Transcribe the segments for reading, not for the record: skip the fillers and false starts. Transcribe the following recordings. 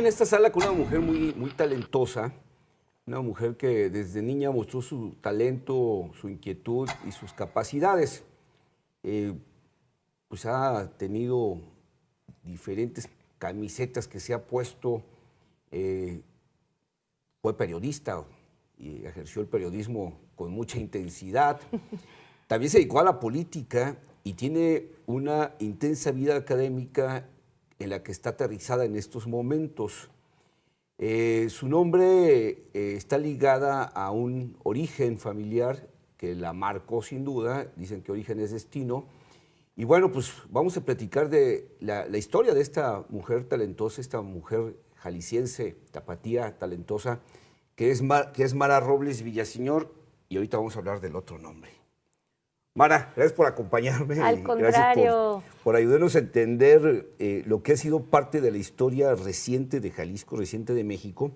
en esta sala con una mujer muy talentosa, una mujer que desde niña mostró su talento, su inquietud y sus capacidades. Pues ha tenido diferentes camisetas que se ha puesto, fue periodista y ejerció el periodismo con mucha intensidad. También se dedicó a la política y tiene una intensa vida académica en la que está aterrizada en estos momentos. Su nombre está ligada a un origen familiar que la marcó sin duda, dicen que origen es destino. Y bueno, pues vamos a platicar de la historia de esta mujer talentosa, esta mujer jalisciense, tapatía, talentosa, que es Mara Robles Villaseñor, y ahorita vamos a hablar del otro nombre. Mara, gracias por acompañarme. Al contrario. Gracias por ayudarnos a entender lo que ha sido parte de la historia reciente de Jalisco, reciente de México,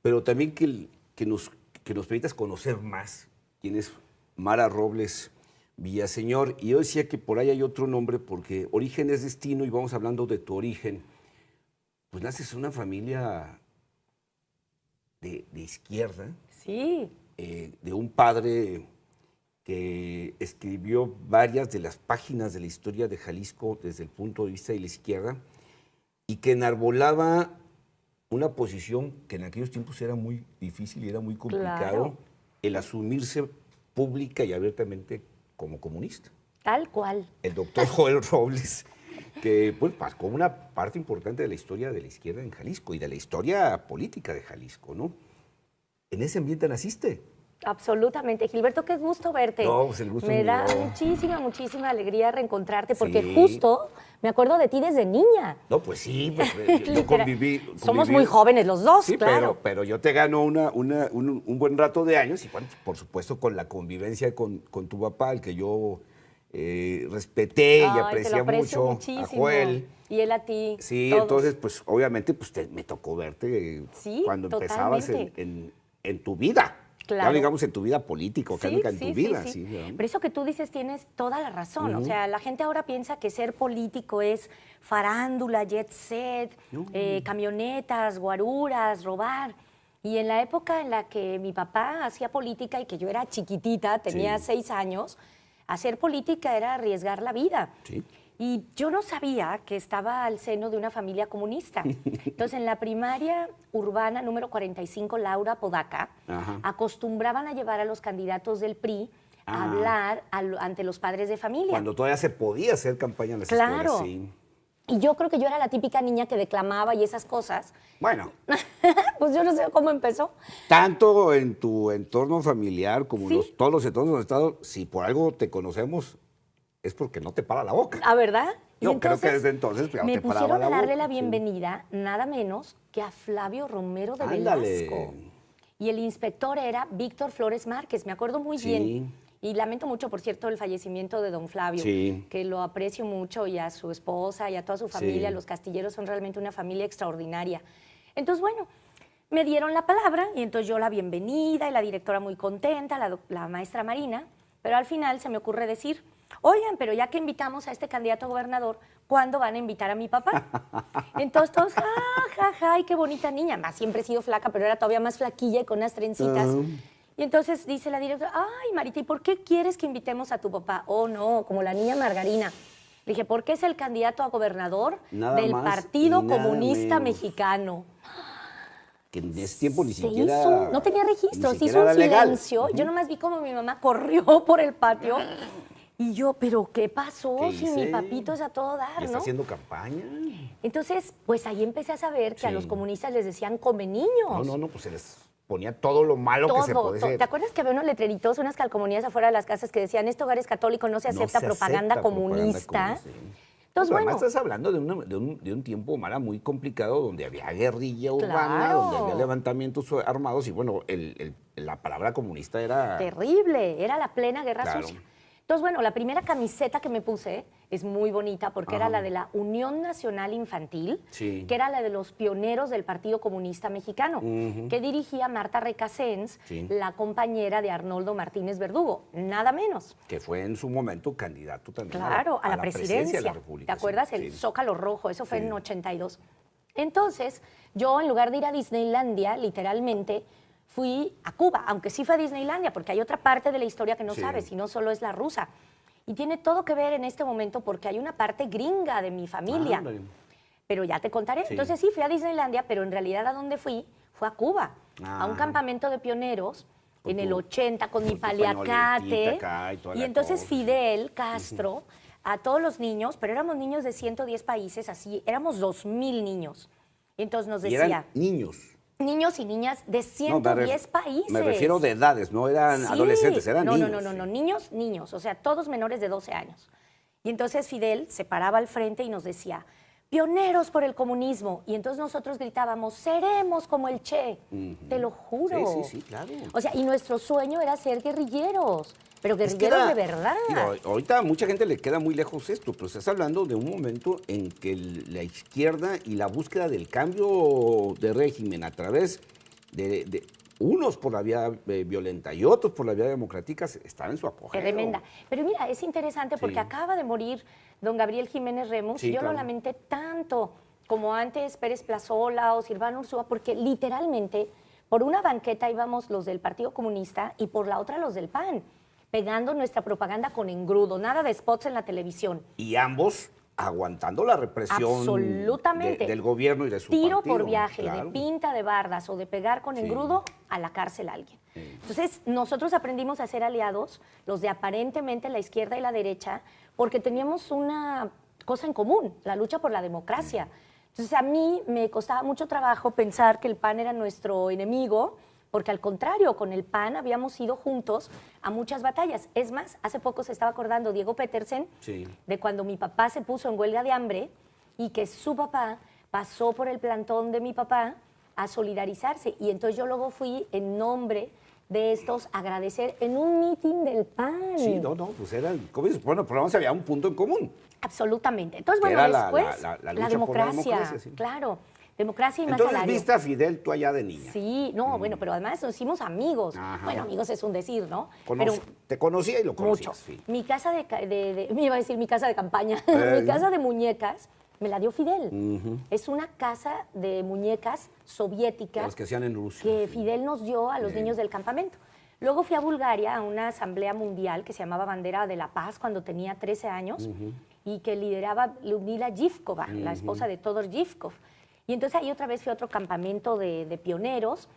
pero también que nos permitas conocer más quién es Mara Robles Villaseñor. Y yo decía que por ahí hay otro nombre porque origen es destino y vamos hablando de tu origen. Pues naces en una familia de izquierda. Sí. De un padre que escribió varias de las páginas de la historia de Jalisco desde el punto de vista de la izquierda y que enarbolaba una posición que en aquellos tiempos era muy difícil y era muy complicado, Claro. el asumirse pública y abiertamente como comunista. Tal cual. El doctor Joel Robles, que pues, marcó una parte importante de la historia de la izquierda en Jalisco y de la historia política de Jalisco, ¿no? ¿En ese ambiente naciste? Absolutamente. Gilberto, qué gusto verte. No, pues el gusto Me es da mío. muchísima alegría reencontrarte porque Sí. justo me acuerdo de ti desde niña. No, pues sí, pues, yo Literal. conviví. Somos muy jóvenes los dos, Sí, claro. pero yo te gano un buen rato de años y bueno, por supuesto con la convivencia con tu papá, al que yo respeté y Ay, te lo aprecié aprecio mucho, a muchísimo. Joel. Y él a ti. Sí, todos. entonces pues obviamente pues me tocó verte Sí, cuando empezabas totalmente. en tu vida. Claro. Ya digamos en tu vida política, académica, en tu vida. Sí. ¿verdad? Pero eso que tú dices tienes toda la razón. O sea, la gente ahora piensa que ser político es farándula, jet set, No. camionetas, guaruras, robar. Y en la época en la que mi papá hacía política y que yo era chiquitita, tenía Sí. 6 años, hacer política era arriesgar la vida. Sí. Y yo no sabía que estaba al seno de una familia comunista. Entonces, en la primaria urbana número 45, Laura Podaca, Ajá. acostumbraban a llevar a los candidatos del PRI a hablar ante los padres de familia. Cuando todavía se podía hacer campaña en las Claro. escuelas, sí. Y yo creo que yo era la típica niña que declamaba y esas cosas. Bueno, Pues yo no sé cómo empezó. tanto en tu entorno familiar como Sí. todos los entornos del Estado, si por algo te conocemos, es porque no te para la boca. ¿Ah, verdad? Y Yo creo que desde entonces ya me te paraba pusieron la a darle boca, la sí. bienvenida nada menos que a Flavio Romero de Ándale. Velasco. Y el inspector era Víctor Flores Márquez, me acuerdo muy Sí. bien. Y lamento mucho, por cierto, el fallecimiento de don Flavio, Sí. que lo aprecio mucho, y a su esposa y a toda su familia. Sí. Los Castilleros son realmente una familia extraordinaria. Entonces, bueno, me dieron la palabra y entonces yo la bienvenida y la directora muy contenta, la maestra Marina, pero al final se me ocurre decir, oigan, pero ya que invitamos a este candidato a gobernador, ¿cuándo van a invitar a mi papá? Entonces todos, ay, qué bonita niña. Más siempre he sido flaca, pero era todavía más flaquilla y con unas trencitas. Y entonces dice la directora, ay, Marita, ¿y por qué quieres que invitemos a tu papá? Oh, no, como la niña Margarina. Le dije, porque es el candidato a gobernador Nada del más Partido y nada Comunista menos. Mexicano. Que en ese tiempo ni Se siquiera... hizo no tenía registro, ni se hizo siquiera un era legal. silencio. Yo nomás vi como mi mamá corrió por el patio y yo, ¿pero qué pasó? ¿Qué Si mi hice? papito es a todo ¿Y dar, está ¿no? haciendo campaña? Entonces, pues ahí empecé a saber que a Sí. los comunistas les decían come niños. No, pues se les ponía todo lo malo que se podía hacer. ¿Te acuerdas que había unos letreritos, unas calcomanías afuera de las casas que decían, este hogar es católico, no se acepta propaganda comunista? Entonces, Pero bueno. además estás hablando de un tiempo, Mara, muy complicado, donde había guerrilla urbana, Claro. donde había levantamientos armados y bueno, la palabra comunista era... Terrible, era la plena guerra Claro. sucia. Entonces, bueno, la primera camiseta que me puse es muy bonita porque era Ajá. la de la Unión Nacional Infantil, Sí. que era la de los pioneros del Partido Comunista Mexicano, que dirigía Marta Recasens, Sí. la compañera de Arnoldo Martínez Verdugo, nada menos. Que fue en su momento candidato también Claro, a la presidencia. de la República. ¿Te acuerdas? sí, El sí. Zócalo Rojo, eso fue Sí. en 82. Entonces, yo en lugar de ir a Disneylandia, literalmente, fui a Cuba, aunque sí fue a Disneylandia, porque hay otra parte de la historia que no sabes, y no solo es la rusa. Y tiene todo que ver en este momento porque hay una parte gringa de mi familia. Pero ya te contaré. Sí. Entonces sí, fui a Disneylandia, pero en realidad a donde fui fue a Cuba, a un campamento de pioneros en el 80 con mi paliacate. Y entonces Fidel Castro, a todos los niños, pero éramos niños de 110 países, así, éramos 2,000 niños. Y entonces nos decía... ¿Y eran niños? Niños y niñas de 110 países. Me refiero de edades, no eran adolescentes, eran niños. No, niños, o sea, todos menores de 12 años. Y entonces Fidel se paraba al frente y nos decía, pioneros por el comunismo. Y entonces nosotros gritábamos, seremos como el Che. Te lo juro. Sí, claro. O sea, y nuestro sueño era ser guerrilleros, pero guerrilleros de verdad. Digo, ahorita a mucha gente le queda muy lejos esto, pero estás hablando de un momento en que la izquierda y la búsqueda del cambio de régimen a través de unos por la vía violenta y otros por la vía democrática están en su apogeo. Tremenda. Pero mira, es interesante porque acaba de morir don Gabriel Jiménez Remus. Yo lo lamenté tanto como antes Pérez Plazola o Silvano Urzúa, porque literalmente por una banqueta íbamos los del Partido Comunista y por la otra los del PAN, pegando nuestra propaganda con engrudo, nada de spots en la televisión. Y ambos aguantando la represión del gobierno y de su tiro partido. Por viaje, de pinta de bardas o de pegar con engrudo, a la cárcel a alguien. Entonces, nosotros aprendimos a ser aliados, los de aparentemente la izquierda y la derecha, porque teníamos una cosa en común, la lucha por la democracia. Entonces, a mí me costaba mucho trabajo pensar que el PAN era nuestro enemigo, porque al contrario, con el PAN habíamos ido juntos a muchas batallas. Es más, hace poco se estaba acordando Diego Petersen de cuando mi papá se puso en huelga de hambre y que su papá pasó por el plantón de mi papá a solidarizarse. Y entonces yo luego fui en nombre de estos a agradecer en un mitin del PAN. Sí, pues eran, bueno, por lo menos había un punto en común. Absolutamente. Entonces, bueno, después la lucha democracia, por la democracia, sí. Claro. Democracia y más salario. salario. Entonces, viste a Fidel tú allá de niña. Sí, no, bueno, pero además nos hicimos amigos. Bueno, amigos es un decir, ¿no? Pero te conocía y lo conocías. Mucho. Sí. Mi casa me iba a decir mi casa de campaña, mi casa de muñecas me la dio Fidel. Es una casa de muñecas soviéticas. Las que hacían en Rusia. Que Fidel nos dio a los niños del campamento. Luego fui a Bulgaria a una asamblea mundial que se llamaba Bandera de la Paz cuando tenía 13 años y que lideraba Lyudmila Yevkova, la esposa de Todor Yevkov. Y entonces ahí otra vez fui a otro campamento de pioneros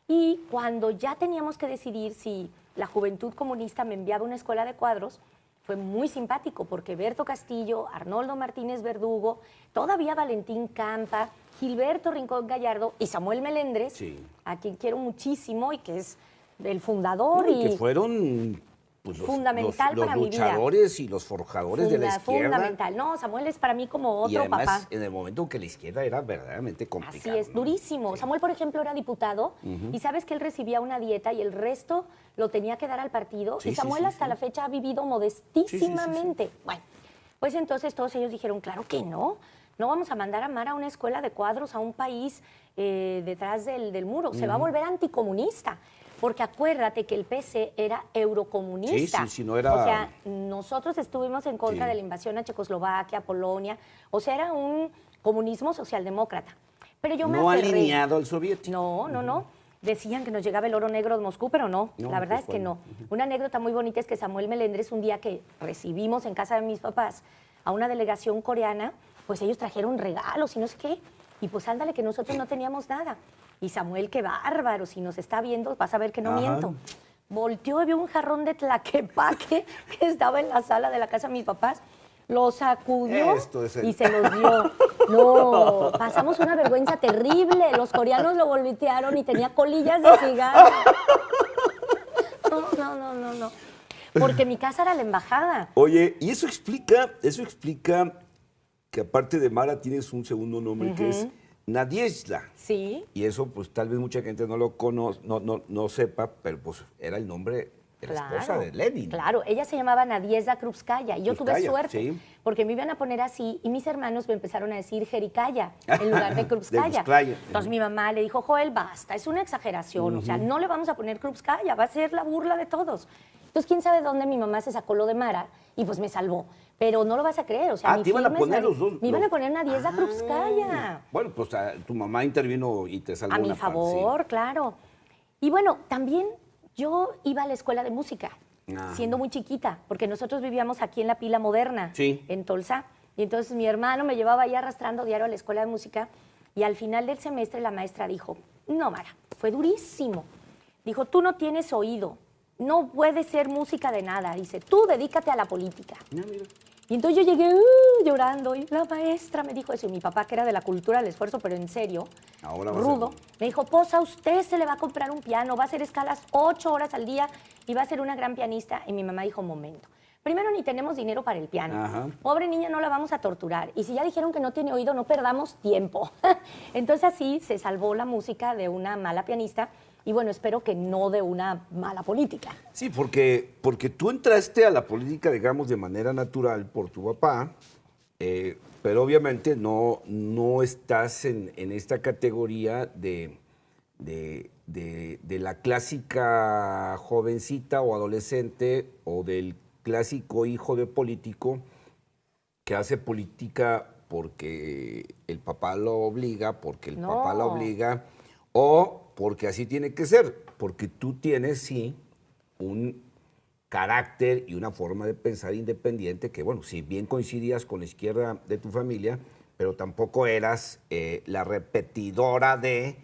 y cuando ya teníamos que decidir si la Juventud Comunista me enviaba a una escuela de cuadros, fue muy simpático porque Berto Castillo, Arnoldo Martínez Verdugo, todavía Valentín Campa, Gilberto Rincón Gallardo y Samuel Melendres, a quien quiero muchísimo y que es el fundador. Y que fueron... Pues fundamental para mi vida. Los luchadores y los forjadores de la izquierda. Fundamental. No, Samuel es para mí como otro además, papá. En el momento en que la izquierda era verdaderamente complicada. Así es, durísimo. Samuel, por ejemplo, era diputado y sabes que él recibía una dieta y el resto lo tenía que dar al partido. Y Samuel hasta la fecha ha vivido modestísimamente. Bueno, pues entonces todos ellos dijeron, claro que no. No vamos a mandar a Mar a una escuela de cuadros, a un país detrás del muro. Se va a volver anticomunista. Porque acuérdate que el PC era eurocomunista. Sí, no era... O sea, nosotros estuvimos en contra de la invasión a Checoslovaquia, Polonia. O sea, era un comunismo socialdemócrata. Pero yo me aferré. No alineado al soviético. No. Decían que nos llegaba el oro negro de Moscú, pero no. La verdad es que no. Una anécdota muy bonita es que Samuel Melendres, un día que recibimos en casa de mis papás a una delegación coreana, pues ellos trajeron regalos y no sé qué. Y pues ándale que nosotros no teníamos nada. Y Samuel, qué bárbaro, si nos está viendo, vas a ver que no miento. Volteó y vio un jarrón de tlaquepaque que estaba en la sala de la casa de mis papás. Lo sacudió y se los dio. No, pasamos una vergüenza terrible. Los coreanos lo voltearon y tenía colillas de cigarro. No. Porque mi casa era la embajada. Oye, y eso explica que aparte de Mara tienes un segundo nombre que es Nadiezhda. Sí. Y eso, pues, tal vez mucha gente no lo conoce, no sepa, pero pues era el nombre de la esposa de Lenin. Claro, ella se llamaba Nadiezhda Krupskaya. Y yo tuve suerte, porque me iban a poner así, y mis hermanos me empezaron a decir Jericaya en lugar de Krupskaya. Entonces mi mamá le dijo, Joel, basta, es una exageración, o sea, no le vamos a poner Krupskaya, va a ser la burla de todos. Entonces, quién sabe dónde mi mamá se sacó lo de Mara y pues me salvó. Pero no lo vas a creer, o sea, mi te iban a firma es poner los dos. Me iban a poner una 10 a Krupskaya. Bueno, pues tu mamá intervino y te salvó A mi una parte, favor, claro. Y bueno, también yo iba a la escuela de música, siendo muy chiquita, porque nosotros vivíamos aquí en la Pila Moderna, en Tolsa. Y entonces mi hermano me llevaba ahí arrastrando diario a la escuela de música. Y al final del semestre la maestra dijo, no, Mara, fue durísimo. Dijo, tú no tienes oído, no puedes ser música de nada. Dice, tú dedícate a la política. No, mira. Y entonces yo llegué llorando y la maestra me dijo eso. Y mi papá, que era de la cultura del esfuerzo, pero en serio, ahora rudo, me dijo, pues a usted se le va a comprar un piano, va a hacer escalas 8 horas al día y va a ser una gran pianista. Y mi mamá dijo, momento, primero ni tenemos dinero para el piano. Pobre niña, no la vamos a torturar. Y si ya dijeron que no tiene oído, no perdamos tiempo. Entonces así se salvó la música de una mala pianista. Y bueno, espero que no de una mala política. Sí, porque tú entraste a la política, digamos, de manera natural por tu papá, pero obviamente no estás en esta categoría de la clásica jovencita o adolescente o del clásico hijo de político que hace política porque el papá lo obliga, porque el papá la obliga, o porque así tiene que ser, porque tú tienes, sí, un carácter y una forma de pensar independiente que, bueno, si bien coincidías con la izquierda de tu familia, pero tampoco eras la repetidora de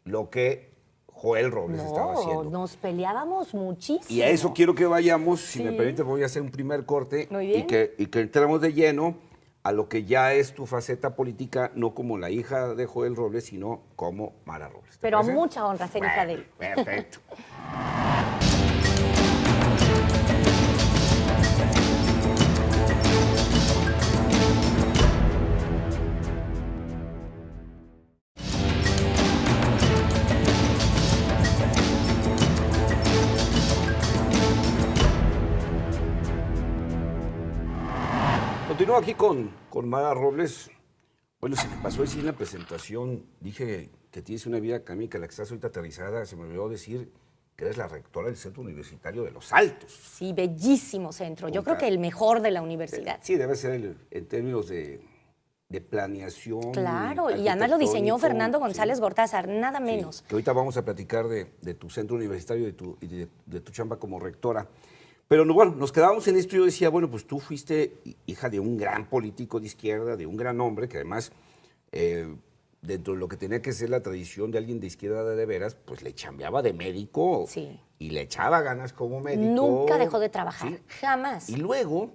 lo que Joel Robles estaba haciendo. Nos peleábamos muchísimo. Y a eso quiero que vayamos, si me permite, voy a hacer un primer corte y que entremos de lleno a lo que ya es tu faceta política, no como la hija de Joel Robles, sino como Mara Robles. Pero a mucha honra ser hija de él. Perfecto. Continúo aquí con Mara Robles. Bueno, se me pasó decir en la presentación, dije que tienes una vida académica, la que estás ahorita aterrizada, se me olvidó decir que eres la rectora del Centro Universitario de Los Altos. Sí, bellísimo centro. Yo creo que el mejor de la universidad. Sí, debe ser en términos de planeación. Claro, y además lo diseñó Fernando González Gortázar, nada menos. Sí, que ahorita vamos a platicar de tu centro universitario y de tu chamba como rectora. Pero bueno, nos quedábamos en esto y yo decía, bueno, pues tú fuiste hija de un gran político de izquierda, de un gran hombre, que además, dentro de lo que tenía que ser la tradición de alguien de izquierda de veras, pues le chambeaba de médico y le echaba ganas como médico. Nunca dejó de trabajar, jamás. Y luego,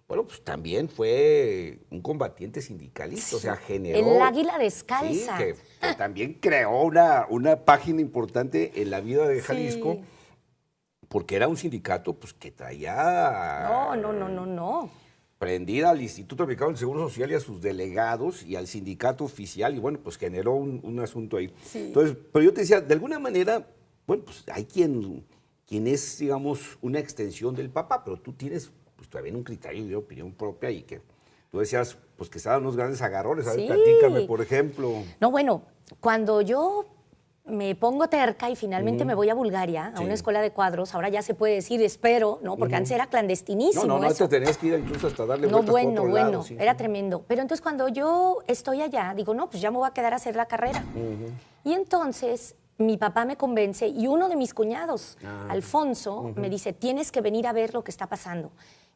bueno, pues también fue un combatiente sindicalista, o sea, generó... El águila descalza. Sí, que también creó una página importante en la vida de Jalisco. Porque era un sindicato pues, que traía... No. Prendida al Instituto Mexicano del Seguro Social y a sus delegados y al sindicato oficial, y bueno, pues generó un asunto ahí. Sí. Entonces, pero yo te decía, de alguna manera, bueno, pues hay quien es, digamos, una extensión del papá, pero tú tienes, pues también un criterio de opinión propia y que tú decías, pues que estaban unos grandes agarrones. A ver, platícame, por ejemplo. No, bueno, cuando yo me pongo terca y finalmente me voy a Bulgaria, a una escuela de cuadros. Ahora ya se puede decir, espero, ¿no? Porque antes era clandestinísimo. No, te tenías que ir incluso hasta darle vueltas por otro lado. Sí. Era tremendo. Pero entonces cuando yo estoy allá, digo, no, pues ya me voy a quedar a hacer la carrera. Y entonces mi papá me convence y uno de mis cuñados, Alfonso, me dice, tienes que venir a ver lo que está pasando.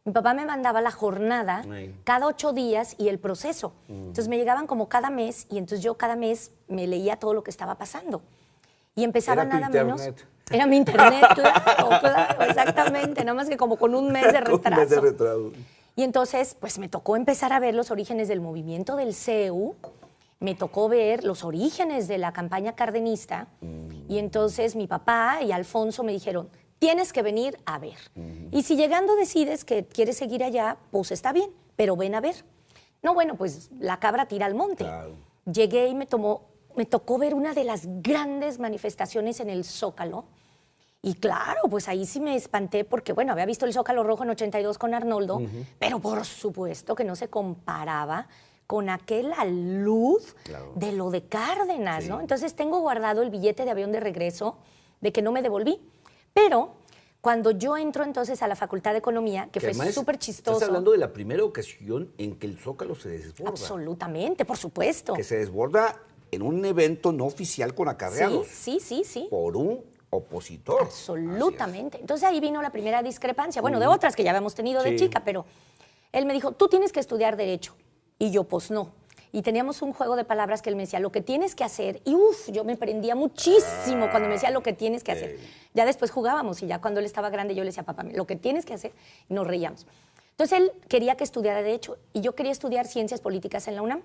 Mi papá me mandaba la jornada cada 8 días y el proceso. Entonces me llegaban como cada mes y entonces yo cada mes me leía todo lo que estaba pasando. Y empezaba nada menos. Era mi internet, claro, exactamente. Nada más que como con un mes de retraso. Y entonces, pues me tocó empezar a ver los orígenes del movimiento del CEU, me tocó ver los orígenes de la campaña cardenista. Y entonces mi papá y Alfonso me dijeron, tienes que venir a ver. Y si llegando decides que quieres seguir allá, pues está bien, pero ven a ver. No, bueno, pues la cabra tira al monte. Claro. Llegué y me tocó ver una de las grandes manifestaciones en el Zócalo. Y claro, pues ahí sí me espanté porque, bueno, había visto el Zócalo Rojo en 82 con Arnoldo, pero por supuesto que no se comparaba con aquella luz de lo de Cárdenas, ¿no? Entonces tengo guardado el billete de avión de regreso de que no me devolví. Pero Cuando yo entro entonces a la Facultad de Economía, que fue además, súper chistoso. Estás hablando de la primera ocasión en que el Zócalo se desborda. Absolutamente, por supuesto. Que se desborda en un evento no oficial con acarreados. Sí. Por un opositor. Absolutamente. Entonces ahí vino la primera discrepancia. Bueno, de otras que ya habíamos tenido de Sí. chica, pero él me dijo, tú tienes que estudiar Derecho. Y yo, pues no. Y teníamos un juego de palabras que él me decía, lo que tienes que hacer. Y yo me prendía muchísimo cuando me decía lo que tienes que hacer. Ya después jugábamos y ya cuando él estaba grande yo le decía, papá, lo que tienes que hacer. Y nos reíamos. Entonces él quería que estudiara Derecho y yo quería estudiar Ciencias Políticas en la UNAM,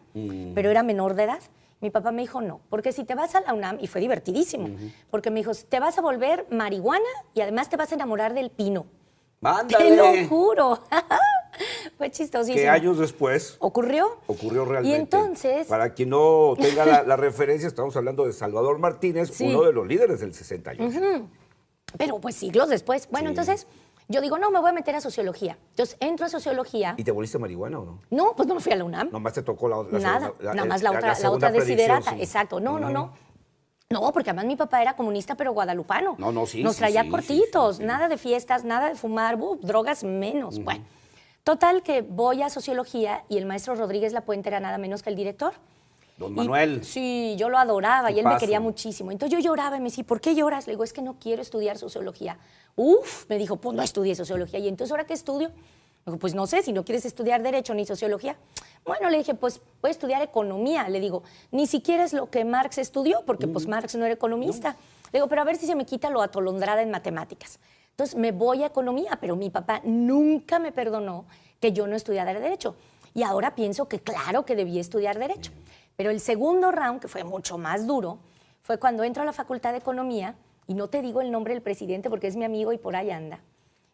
pero era menor de edad. Mi papá me dijo, no, porque si te vas a la UNAM, y fue divertidísimo, porque me dijo, te vas a volver marihuana y además te vas a enamorar del pino. ¡Mándale! Te lo juro. Fue chistosísimo. Que años después ocurrió realmente. Y entonces, para quien no tenga la referencia, estamos hablando de Salvador Martínez, Sí. uno de los líderes del 68. pero pues siglos después. Bueno, Sí. entonces yo digo, no, me voy a meter a Sociología. Entonces entro a Sociología. ¿Y te volviste marihuana o no? No, pues no me fui a la UNAM. Nomás te tocó la Nada, segunda, nada más la otra segunda predicción, desiderata. sí. Exacto, no. No, porque además mi papá era comunista, pero guadalupano. No, sí, Nos sí, traía sí, cortitos, sí. nada de fiestas, nada de fumar, drogas menos. Bueno, total que voy a Sociología y el maestro Rodríguez Lapuente era nada menos que el director. Don Y, Manuel. sí, yo lo adoraba y él me Tipazo. quería muchísimo. Entonces yo lloraba y me decía, ¿por qué lloras? Le digo, es que no quiero estudiar Sociología. Me dijo, pues no estudié Sociología. ¿Y entonces ahora qué estudio? Me dijo, pues no sé, si no quieres estudiar Derecho ni Sociología. Bueno, le dije, pues voy a estudiar Economía. Le digo, ni siquiera es lo que Marx estudió, porque pues Marx no era economista. Le digo, pero a ver si se me quita lo atolondrada en matemáticas. Entonces me voy a Economía, pero mi papá nunca me perdonó que yo no estudiara Derecho. Y ahora pienso que claro que debía estudiar Derecho. Pero el segundo round, que fue mucho más duro, fue cuando entro a la Facultad de Economía, y no te digo el nombre del presidente porque es mi amigo y por ahí anda.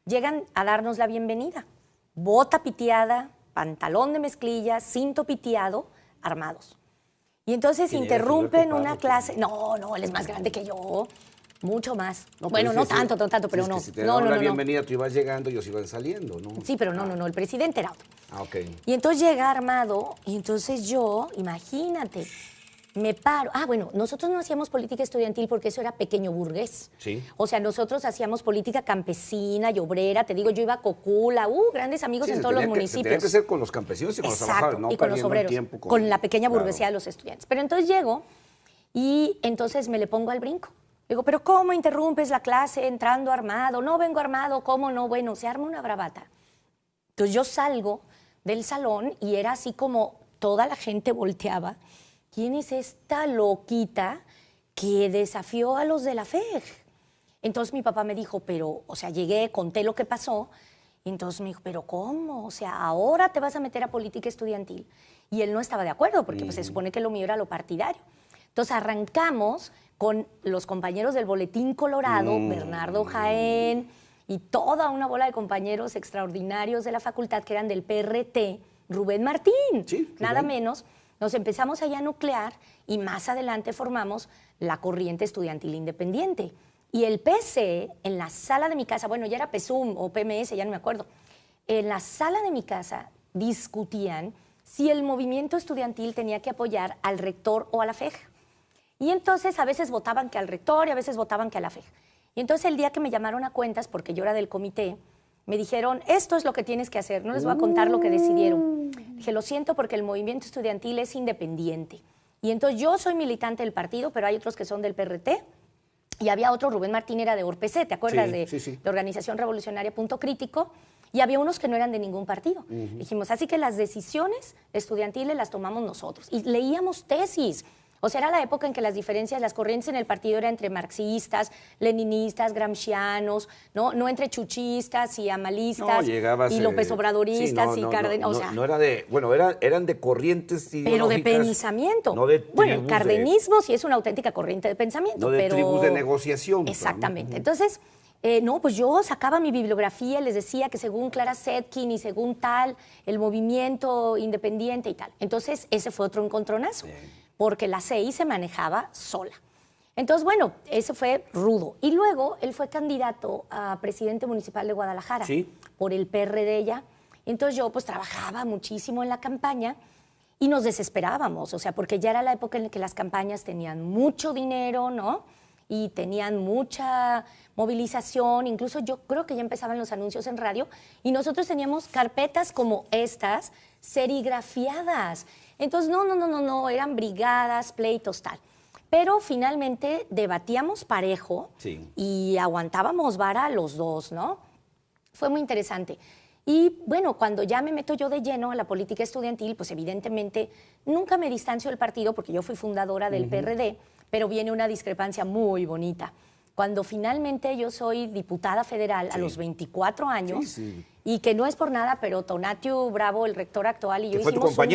Llegan a darnos la bienvenida. Bota piteada, pantalón de mezclilla, cinto piteado, armados. Y entonces ¿Quién era? interrumpen ¿Roberto una Pardo? clase. No, él es más grande que yo. Mucho más. No, bueno, pero no es que tanto, pero es no. que si te No, daban no, la no, no. bienvenida, tú ibas llegando y ellos iban saliendo, ¿no? Sí, pero no, el presidente era otro. Ok. Y entonces llega armado, y entonces yo, imagínate, me paro. Bueno, nosotros no hacíamos política estudiantil porque eso era pequeño burgués. Sí. O sea, nosotros hacíamos política campesina y obrera. Te digo, yo iba a Cocula, grandes amigos Sí, en se todos los tenía que municipios. ser con los campesinos y con los trabajadores, no y con los perdiendo el obreros, tiempo con la pequeña Claro. burguesía de los estudiantes. Pero entonces llego y entonces me le pongo al brinco. Digo, pero ¿cómo interrumpes la clase entrando armado? No vengo armado, ¿cómo no? Bueno, se arma una bravata. Entonces yo salgo del salón y era así como toda la gente volteaba. ¿Quién es esta loquita que desafió a los de la FEG? Entonces mi papá me dijo, pero, o sea, llegué, conté lo que pasó, y entonces me dijo, pero ¿cómo? O sea, ahora te vas a meter a política estudiantil. Y él no estaba de acuerdo, porque pues, se supone que lo mío era lo partidario. Entonces arrancamos con los compañeros del Boletín Colorado, Bernardo Jaén, y toda una bola de compañeros extraordinarios de la facultad que eran del PRT, Rubén Martín, Sí, nada Rubén. menos. Nos empezamos allá a nuclear y más adelante formamos la Corriente Estudiantil Independiente. Y el PC, en la sala de mi casa, bueno, ya era PESUM o PMS, ya no me acuerdo, en la sala de mi casa discutían si el movimiento estudiantil tenía que apoyar al rector o a la FEG. Y entonces a veces votaban que al rector y a veces votaban que a la FEG. Y entonces el día que me llamaron a cuentas, porque yo era del comité, me dijeron, esto es lo que tienes que hacer, no les voy a contar lo que decidieron. Dije, lo siento porque el movimiento estudiantil es independiente. Y entonces yo soy militante del partido, pero hay otros que son del PRT. Y había otro, Rubén Martín era de ORPC, ¿te acuerdas? Sí. De Organización Revolucionaria Punto Crítico. Y había unos que no eran de ningún partido. Dijimos, así que las decisiones estudiantiles las tomamos nosotros. Y leíamos tesis. O sea, era la época en que las diferencias, las corrientes en el partido eran entre marxistas, leninistas, gramscianos, no entre chuchistas y amalistas y López Obradoristas y Cárdenas. O sea, no era de, bueno, eran de corrientes pero de ideológicas, pensamiento. no de tribus bueno, el cardenismo sí es una auténtica corriente de pensamiento. no de pero... tribus de negociación. Exactamente. Entonces, pues yo sacaba mi bibliografía, les decía que según Clara Zetkin y según tal, el movimiento independiente y tal. Entonces, ese fue otro encontronazo, porque la CI se manejaba sola. Entonces, bueno, ese fue rudo. Y luego, él fue candidato a presidente municipal de Guadalajara por el PRD ya. Entonces, yo pues trabajaba muchísimo en la campaña y nos desesperábamos, o sea, porque ya era la época en la que las campañas tenían mucho dinero, ¿no? y tenían mucha movilización, incluso yo creo que ya empezaban los anuncios en radio y nosotros teníamos carpetas como estas serigrafiadas. Entonces, no, eran brigadas, pleitos, tal. Pero finalmente debatíamos parejo y aguantábamos vara los dos, ¿no? Fue muy interesante. Y bueno, cuando ya me meto yo de lleno a la política estudiantil, pues evidentemente nunca me distancio del partido porque yo fui fundadora del PRD, pero viene una discrepancia muy bonita. Cuando finalmente yo soy diputada federal a los 24 años, y que no es por nada, pero Tonatiuh Bravo, el rector actual, y yo hicimos un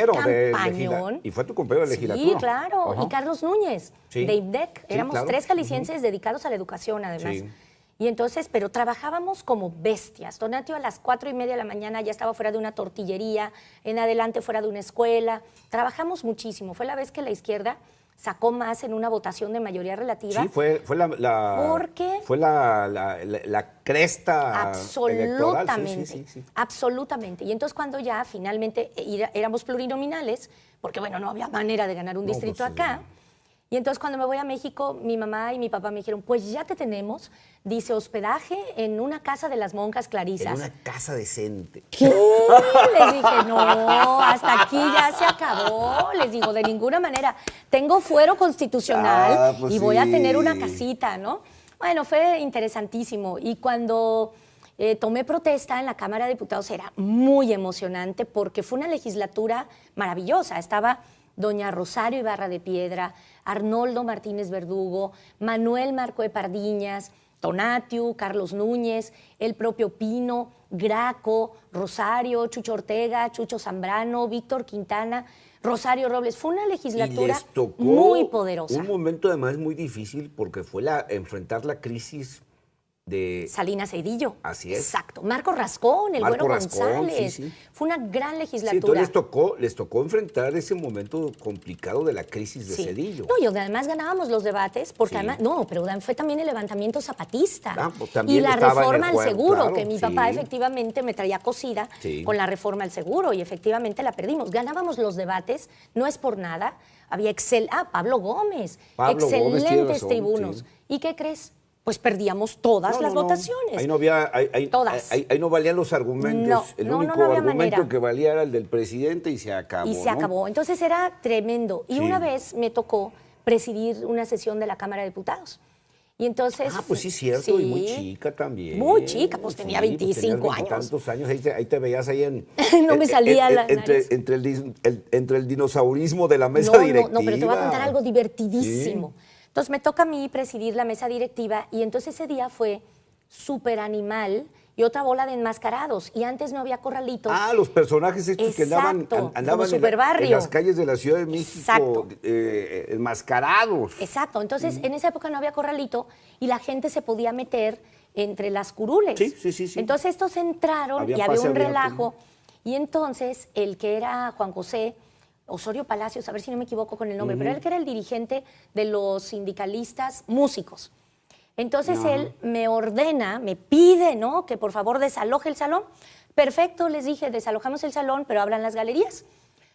campañón. Y fue tu compañero de legislatura. Sí, claro. Y Carlos Núñez, de IPDEC. Éramos 3 jaliscienses dedicados a la educación, además. Sí. Y entonces, pero trabajábamos como bestias. Tonatiuh a las 4:30 de la mañana ya estaba fuera de una tortillería, en adelante fuera de una escuela. Trabajamos muchísimo. Fue la vez que la izquierda sacó más en una votación de mayoría relativa. Sí, fue la cresta absolutamente, electoral. Sí. Absolutamente. Y entonces cuando ya finalmente éramos plurinominales, porque bueno, no había manera de ganar un distrito acá. Y entonces cuando me voy a México, mi mamá y mi papá me dijeron, pues ya te tenemos, dice, hospedaje en una casa de las monjas clarisas. En una casa decente. ¿Qué? Les dije, no, hasta aquí ya se acabó. Les digo, de ninguna manera. Tengo fuero constitucional y voy a tener una casita, ¿no? Bueno, fue interesantísimo. Y cuando tomé protesta en la Cámara de Diputados era muy emocionante porque fue una legislatura maravillosa. Estaba doña Rosario Ibarra de Piedra, Arnoldo Martínez Verdugo, Manuel Marcoe Pardiñas, Tonatiuh, Carlos Núñez, el propio Pino, Graco, Rosario, Chucho Ortega, Chucho Zambrano, Víctor Quintana, Rosario Robles. Fue una legislatura muy poderosa. Un momento además muy difícil porque fue enfrentar la crisis de Salinas Cedillo. Así es. Exacto. Marco Rascón, el Güero González. Sí. Fue una gran legislatura. Sí, entonces les tocó enfrentar ese momento complicado de la crisis de Cedillo. No, y además ganábamos los debates, porque además, pero fue también el levantamiento zapatista. Pues y la reforma al seguro, que mi papá efectivamente me traía cosida con la reforma al seguro, y efectivamente la perdimos. Ganábamos los debates, no es por nada. Había Pablo Gómez, excelentes tribunos. ¿Y qué crees? Pues perdíamos todas las votaciones. Ahí no había, ahí no valían los argumentos. El único argumento que valía era el del presidente y se acabó. Y se acabó. Entonces era tremendo. Y una vez me tocó presidir una sesión de la Cámara de Diputados. Y entonces... pues sí, cierto. Y muy chica también. Muy chica, pues tenía 25 años. Tantos años. Ahí te veías ahí en... no me salía la entre el dinosaurismo de la mesa directiva. No, pero te voy a contar algo divertidísimo. Sí. Entonces me toca a mí presidir la mesa directiva y entonces ese día fue súper animal y otra bola de enmascarados. Y antes no había corralito. Los personajes estos que andaban en las calles de la Ciudad de México enmascarados. Exacto. Entonces en esa época no había corralito y la gente se podía meter entre las curules. Sí. Entonces estos entraron y había un relajo. Y entonces el que era Juan José Osorio Palacios, a ver si no me equivoco con el nombre, pero él que era el dirigente de los sindicalistas músicos. Entonces él me ordena, me pide, ¿no?, que por favor desaloje el salón. Perfecto, les dije, desalojamos el salón, pero abran las galerías,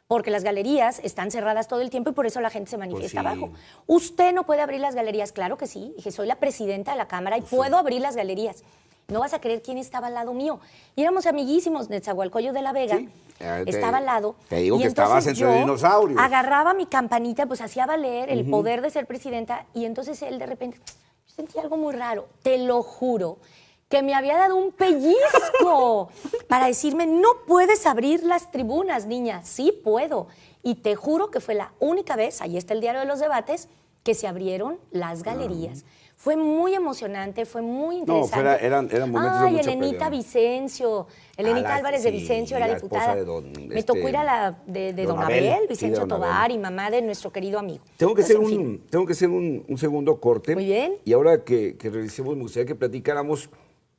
porque las galerías están cerradas todo el tiempo y por eso la gente se manifiesta abajo. ¿Usted no puede abrir las galerías? Claro que sí. Dije, soy la presidenta de la Cámara y puedo abrir las galerías. No vas a creer quién estaba al lado mío. Y éramos amiguísimos, Netzahualcóyotl de la Vega, estaba al lado. Te digo que estabas entre dinosaurios. Agarraba mi campanita, pues hacía valer el poder de ser presidenta, y entonces él de repente, yo sentí algo muy raro, te lo juro, que me había dado un pellizco para decirme, no puedes abrir las tribunas, niña. Sí puedo. Y te juro que fue la única vez, ahí está el diario de los debates, que se abrieron las galerías. Fue muy emocionante, fue muy interesante. No, eran momentos de mucha Elenita pelea. Vicencio, Elenita Álvarez de Vicencio era la diputada. Me tocó ir a la de Don Abel, Vicencio Tobar, y mamá de nuestro querido amigo. Tengo que hacer un segundo corte. Muy bien. Y ahora que realicemos, me gustaría que platicáramos.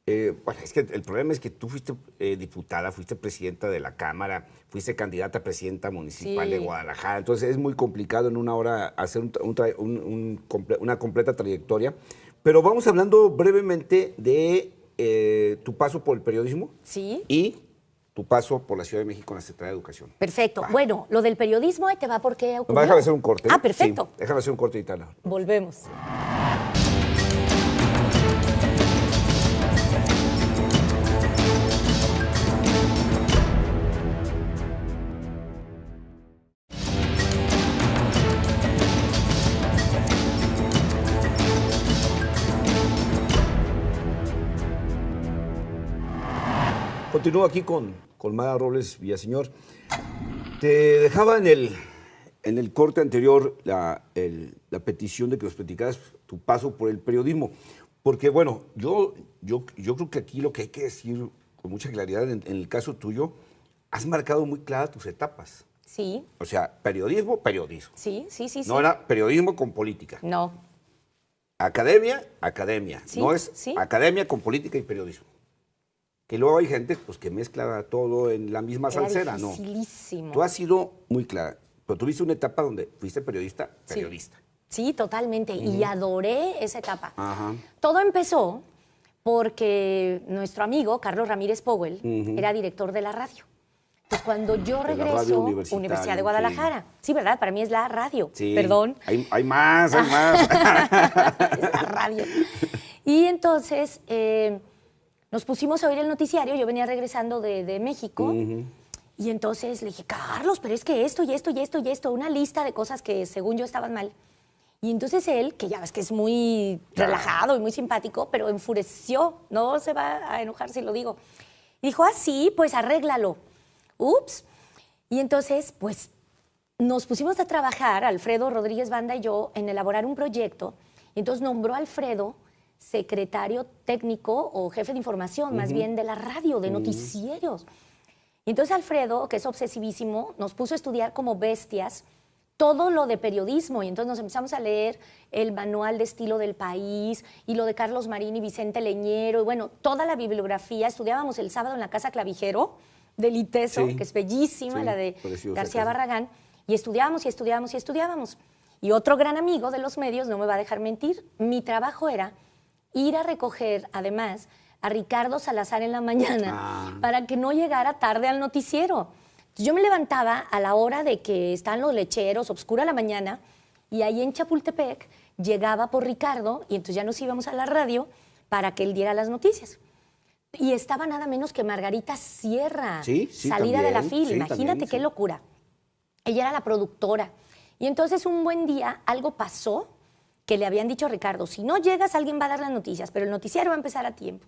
Bueno, es que el problema es que tú fuiste diputada, fuiste presidenta de la Cámara, fuiste candidata a presidenta municipal de Guadalajara. Entonces es muy complicado en una hora hacer una completa trayectoria. Pero vamos hablando brevemente de tu paso por el periodismo y tu paso por la Ciudad de México en la Secretaría de Educación. Perfecto. Bueno, lo del periodismo, ahí te va porque ocurrió. Déjame hacer un corte. Perfecto. Sí, déjame hacer un corte y tal. Volvemos. Continúo aquí con Mara Robles Villaseñor. Te dejaba en el corte anterior la petición de que nos platicaras tu paso por el periodismo. Porque, bueno, yo creo que aquí lo que hay que decir con mucha claridad, en el caso tuyo, has marcado muy claras tus etapas. Sí. O sea, periodismo. Sí. No era periodismo con política. No. Academia. Sí, No es sí. academia con política y periodismo. Que luego hay gente pues, que mezcla todo en la misma Era salsera, ¿no? dificilísimo. Tú has sido muy clara, pero tuviste una etapa donde fuiste periodista. Sí, totalmente. Y adoré esa etapa. Ajá. Todo empezó porque nuestro amigo, Carlos Ramírez Powell, era director de la radio. Pues cuando yo De la regreso, radio universitaria, Universidad de Guadalajara. Sí, ¿verdad? Para mí es la radio. Sí. Perdón. Hay más. Es la radio. Y entonces nos pusimos a oír el noticiario. Yo venía regresando de México. Y entonces le dije, Carlos, pero es que esto y esto y esto y esto. Una lista de cosas que según yo estaban mal. Y entonces él, que ya ves que es muy relajado y muy simpático, pero enfureció. No se va a enojar si lo digo. Y dijo, sí, pues arréglalo. Ups. Y entonces, pues, nos pusimos a trabajar, Alfredo Rodríguez Banda y yo, en elaborar un proyecto. Y entonces nombró a Alfredo secretario técnico o jefe de información, más bien de la radio, de noticieros. Y entonces Alfredo, que es obsesivísimo, nos puso a estudiar como bestias todo lo de periodismo. Y entonces nos empezamos a leer el manual de estilo del País y lo de Carlos Marín y Vicente Leñero. Y bueno, toda la bibliografía. Estudiábamos el sábado en la Casa Clavijero del ITESO, que es bellísima, la de García Barragán. Y estudiábamos y estudiábamos y estudiábamos. Y otro gran amigo de los medios, no me va a dejar mentir, mi trabajo era ir a recoger, además, a Ricardo Salazar en la mañana para que no llegara tarde al noticiero. Entonces, yo me levantaba a la hora de que están los lecheros, obscura la mañana, y ahí en Chapultepec llegaba por Ricardo y entonces ya nos íbamos a la radio para que él diera las noticias. Y estaba nada menos que Margarita Sierra, salida de la FIL. Imagínate qué locura. Ella era la productora. Y entonces un buen día algo pasó que le habían dicho a Ricardo, si no llegas alguien va a dar las noticias, pero el noticiero va a empezar a tiempo.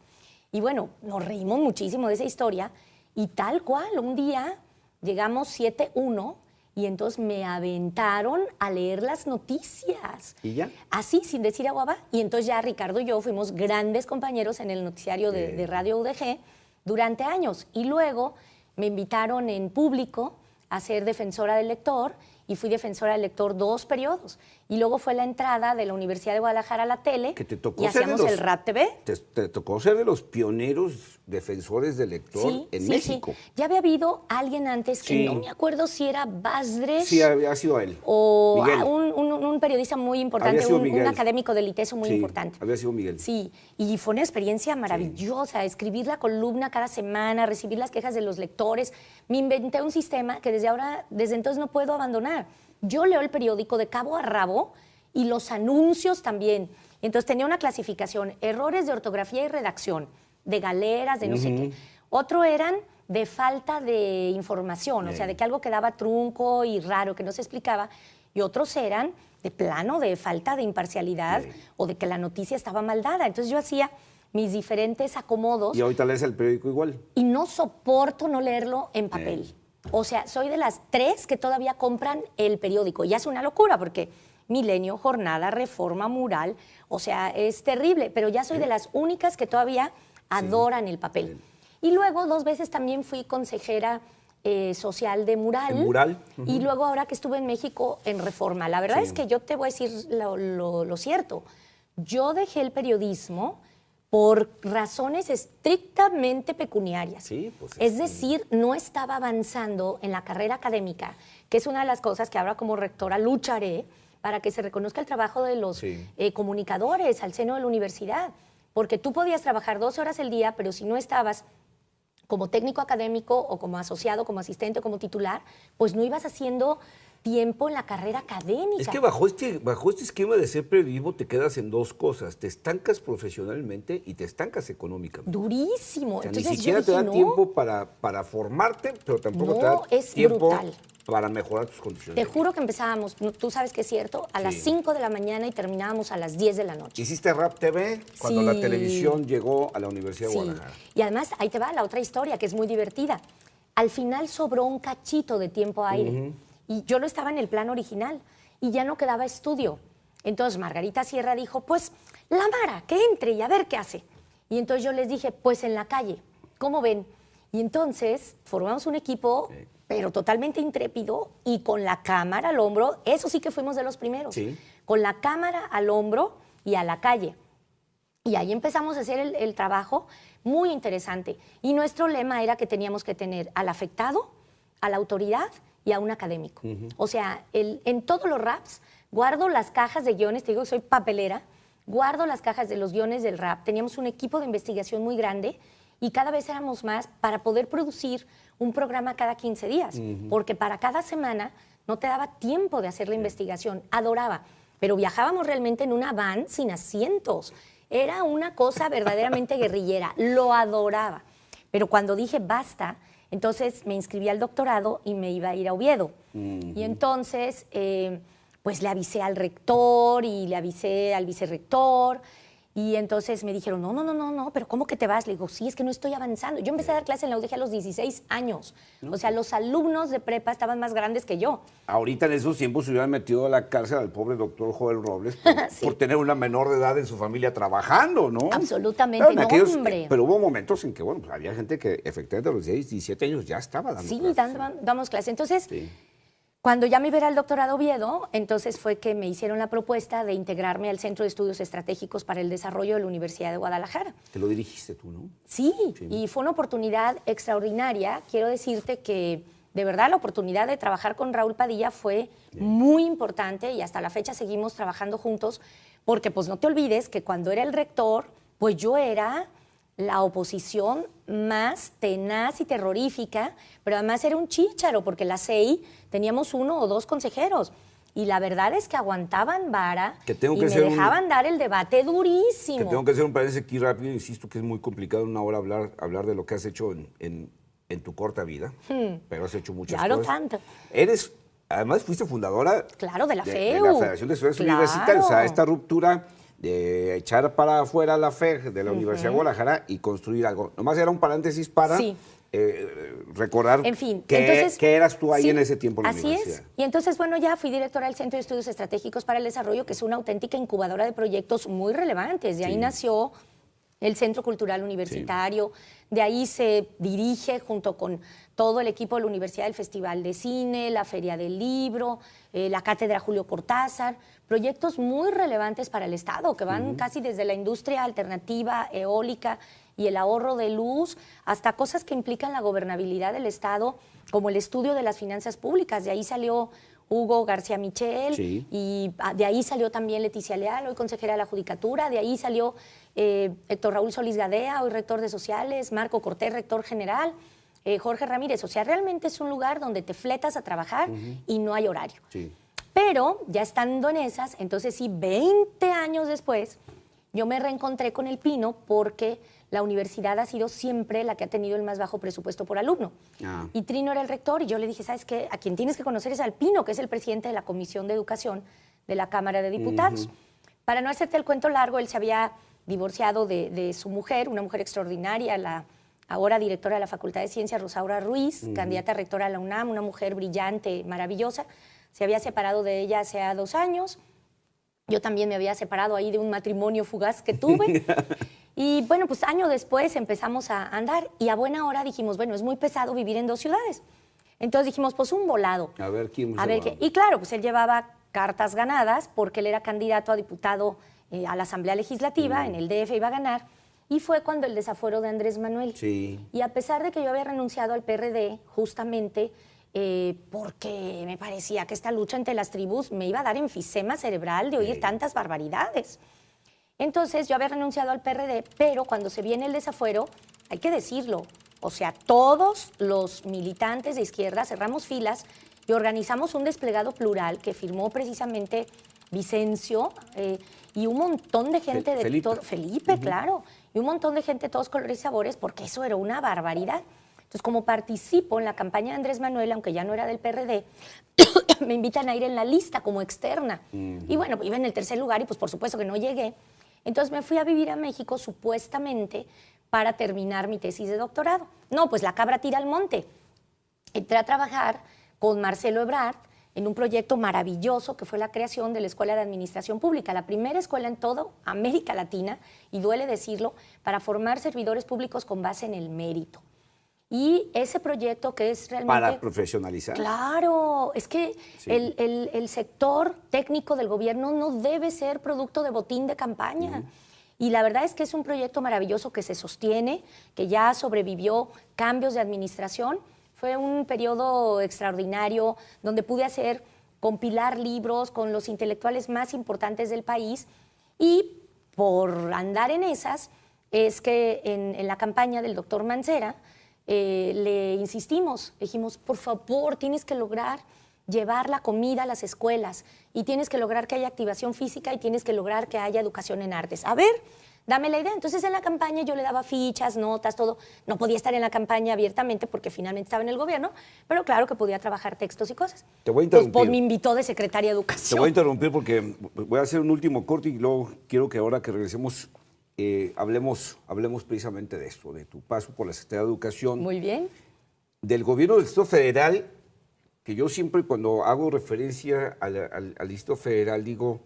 Y bueno, nos reímos muchísimo de esa historia y tal cual, un día llegamos 7:01 y entonces me aventaron a leer las noticias. ¿Y ya? Así, sin decir agua va. Y entonces ya Ricardo y yo fuimos grandes compañeros en el noticiario de Radio UDG durante años. Y luego me invitaron en público a ser defensora del lector y fui defensora del lector 2 periodos. Y luego fue la entrada de la Universidad de Guadalajara a la tele que te tocó y hacíamos el Rap TV. Te tocó ser de los pioneros defensores del lector en México. Sí. Ya había habido alguien antes que no me acuerdo si era Basdres. Sí, había sido él. O un periodista muy importante, un académico del ITESO muy importante. Había sido Miguel. Sí, y fue una experiencia maravillosa, escribir la columna cada semana, recibir las quejas de los lectores. Me inventé un sistema que desde entonces no puedo abandonar. Yo leo el periódico de cabo a rabo y los anuncios también. Entonces tenía una clasificación, errores de ortografía y redacción, de galeras, de no sé qué. Otro eran de falta de información, o sea, de que algo quedaba trunco y raro, que no se explicaba. Y otros eran de plano, de falta de imparcialidad o de que la noticia estaba mal dada. Entonces yo hacía mis diferentes acomodos. ¿Y ahorita lees el periódico igual? Y no soporto no leerlo en papel. O sea, soy de las 3 que todavía compran el periódico. Y es una locura porque Milenio, Jornada, Reforma, Mural, o sea, es terrible. Pero ya soy de las únicas que todavía adoran el papel. Y luego 2 veces también fui consejera social de Mural. ¿En Mural? Y luego ahora que estuve en México en Reforma. La verdad es que yo te voy a decir lo cierto. Yo dejé el periodismo por razones estrictamente pecuniarias. Sí, pues es decir, no estaba avanzando en la carrera académica, que es una de las cosas que ahora como rectora lucharé para que se reconozca el trabajo de los comunicadores al seno de la universidad. Porque tú podías trabajar 12 horas al día, pero si no estabas como técnico académico o como asociado, como asistente o como titular, pues no ibas haciendo tiempo en la carrera académica. Es que bajo este esquema de ser periodismo te quedas en 2 cosas. Te estancas profesionalmente y te estancas económicamente. Durísimo. O sea, entonces, ni siquiera te da tiempo para formarte, pero tampoco te da es tiempo brutal. para mejorar tus condiciones Te de juro vida. que empezábamos, tú sabes que es cierto, a las Sí. 5 de la mañana y terminábamos a las 10 de la noche. Hiciste Rap TV cuando la Sí. televisión llegó a la Universidad de Sí. Guadalajara. Y además, ahí te va la otra historia que es muy divertida. Al final sobró un cachito de tiempo aire. Y yo no estaba en el plan original y ya no quedaba estudio. Entonces Margarita Sierra dijo, pues la Mara, que entre y a ver qué hace. Y entonces yo les dije, pues en la calle, ¿cómo ven? Y entonces formamos un equipo, pero totalmente intrépido y con la cámara al hombro. Eso sí que fuimos de los primeros. Sí. Con la cámara al hombro y a la calle. Y ahí empezamos a hacer el trabajo muy interesante. Y nuestro lema era que teníamos que tener al afectado, a la autoridad y a un académico. O sea, en todos los raps guardo las cajas de guiones, te digo que soy papelera, guardo las cajas de los guiones del rap. Teníamos un equipo de investigación muy grande y cada vez éramos más para poder producir un programa cada 15 días. Porque para cada semana no te daba tiempo de hacer la investigación. Adoraba. Pero viajábamos realmente en una van sin asientos. Era una cosa verdaderamente guerrillera. Lo adoraba. Pero cuando dije basta, entonces me inscribí al doctorado y me iba a ir a Oviedo. Y entonces, pues le avisé al rector y le avisé al vicerrector. Y entonces me dijeron, no, pero ¿cómo que te vas? Le digo, sí, es que no estoy avanzando. Yo empecé a dar clase en la UDG a los 16 años. O sea, los alumnos de prepa estaban más grandes que yo. Ahorita en esos tiempos se hubieran metido a la cárcel al pobre doctor Joel Robles Sí. por tener una menor de edad en su familia trabajando, ¿no? Absolutamente, Claro, en no, aquellos, hombre. pero hubo momentos en que, bueno, pues había gente que efectivamente a los 16, 17 años ya estaba dando Sí, clases. damos clase. Entonces, Sí. cuando ya me iba a ir al doctorado Oviedo, entonces fue que me hicieron la propuesta de integrarme al Centro de Estudios Estratégicos para el Desarrollo de la Universidad de Guadalajara. Te lo dirigiste tú, ¿no? Sí, y fue una oportunidad extraordinaria. Quiero decirte que de verdad la oportunidad de trabajar con Raúl Padilla fue muy importante y hasta la fecha seguimos trabajando juntos porque pues no te olvides que cuando era el rector, pues yo era la oposición más tenaz y terrorífica, pero además era un chícharo porque la CEI teníamos 1 o 2 consejeros y la verdad es que aguantaban vara Que tengo y que me hacer dejaban dar el debate durísimo. Que tengo que hacer un paréntesis aquí rápido, insisto que es muy complicado en una hora hablar de lo que has hecho en tu corta vida, pero has hecho muchas Claro, cosas. tanto. Además fuiste fundadora Claro, de la de FEU. la Federación de Estudiantes Claro. Universitarios, o sea, esta ruptura de echar para afuera la FEG de la Universidad de Guadalajara y construir algo. Nomás era un paréntesis para Sí. recordar En fin, que entonces, eras tú ahí sí, en ese tiempo en la así universidad. es. Y entonces, bueno, ya fui directora del Centro de Estudios Estratégicos para el Desarrollo, que es una auténtica incubadora de proyectos muy relevantes. De ahí Sí. nació el Centro Cultural Universitario. De ahí se dirige, junto con todo el equipo de la Universidad, el Festival de Cine, la Feria del Libro, la Cátedra Julio Cortázar. Proyectos muy relevantes para el Estado, que van casi desde la industria alternativa, eólica y el ahorro de luz, hasta cosas que implican la gobernabilidad del Estado, como el estudio de las finanzas públicas. De ahí salió Hugo García Michel, Sí. y de ahí salió también Leticia Leal, hoy consejera de la Judicatura, de ahí salió Héctor Raúl Solís Gadea, hoy rector de Sociales, Marco Cortés, rector general, Jorge Ramírez. O sea, realmente es un lugar donde te fletas a trabajar y no hay horario. Sí. Pero ya estando en esas, entonces sí, 20 años después, yo me reencontré con el Pino porque la universidad ha sido siempre la que ha tenido el más bajo presupuesto por alumno. Ah. Y Trino era el rector y yo le dije, ¿sabes qué? A quien tienes que conocer es al Pino, que es el presidente de la Comisión de Educación de la Cámara de Diputados. Para no hacerte el cuento largo, él se había divorciado de su mujer, una mujer extraordinaria, la ahora directora de la Facultad de Ciencias, Rosaura Ruiz, candidata a rectora a la UNAM, una mujer brillante, maravillosa. Se había separado de ella hace 2 años. Yo también me había separado ahí de un matrimonio fugaz que tuve. Y bueno, pues año después empezamos a andar y a buena hora dijimos, bueno, es muy pesado vivir en 2 ciudades. Entonces dijimos, pues un volado. A ver quién A ver qué. Y claro, pues él llevaba cartas ganadas porque él era candidato a diputado a la Asamblea Legislativa, en el DF iba a ganar. Y fue cuando el desafuero de Andrés Manuel. Sí. Y a pesar de que yo había renunciado al PRD, justamente porque me parecía que esta lucha entre las tribus me iba a dar enfisema cerebral de oír tantas barbaridades. Entonces yo había renunciado al PRD, pero cuando se viene el desafuero, hay que decirlo, o sea, todos los militantes de izquierda cerramos filas y organizamos un desplegado plural que firmó precisamente Vicencio y un montón de gente de Felipe. Felipe, claro, y un montón de gente de todos colores y sabores, porque eso era una barbaridad. Entonces, como participo en la campaña de Andrés Manuel, aunque ya no era del PRD, me invitan a ir en la lista como externa. Y bueno, iba en el tercer lugar y pues por supuesto que no llegué. Entonces me fui a vivir a México supuestamente para terminar mi tesis de doctorado. No, pues la cabra tira al monte. Entré a trabajar con Marcelo Ebrard en un proyecto maravilloso que fue la creación de la Escuela de Administración Pública, la primera escuela en toda América Latina, y duele decirlo, para formar servidores públicos con base en el mérito. Y ese proyecto que es realmente... Para profesionalizar. Claro, es que Sí. el sector técnico del gobierno no debe ser producto de botín de campaña. Y la verdad es que es un proyecto maravilloso que se sostiene, que ya sobrevivió cambios de administración. Fue un periodo extraordinario donde pude compilar libros con los intelectuales más importantes del país, y por andar en esas es que en la campaña del doctor Mancera le insistimos, le dijimos, por favor, tienes que lograr llevar la comida a las escuelas y tienes que lograr que haya activación física y tienes que lograr que haya educación en artes. A ver, dame la idea. Entonces en la campaña yo le daba fichas, notas, todo. No podía estar en la campaña abiertamente porque finalmente estaba en el gobierno, pero claro que podía trabajar textos y cosas. Te voy a Entonces, interrumpir. me invitó de secretaria de Te Educación. voy a interrumpir porque voy a hacer un último corte y luego quiero que ahora que regresemos hablemos precisamente de esto, de tu paso por la Secretaría de Educación, Muy bien. del gobierno del Distrito Federal, que yo siempre cuando hago referencia al Distrito Federal digo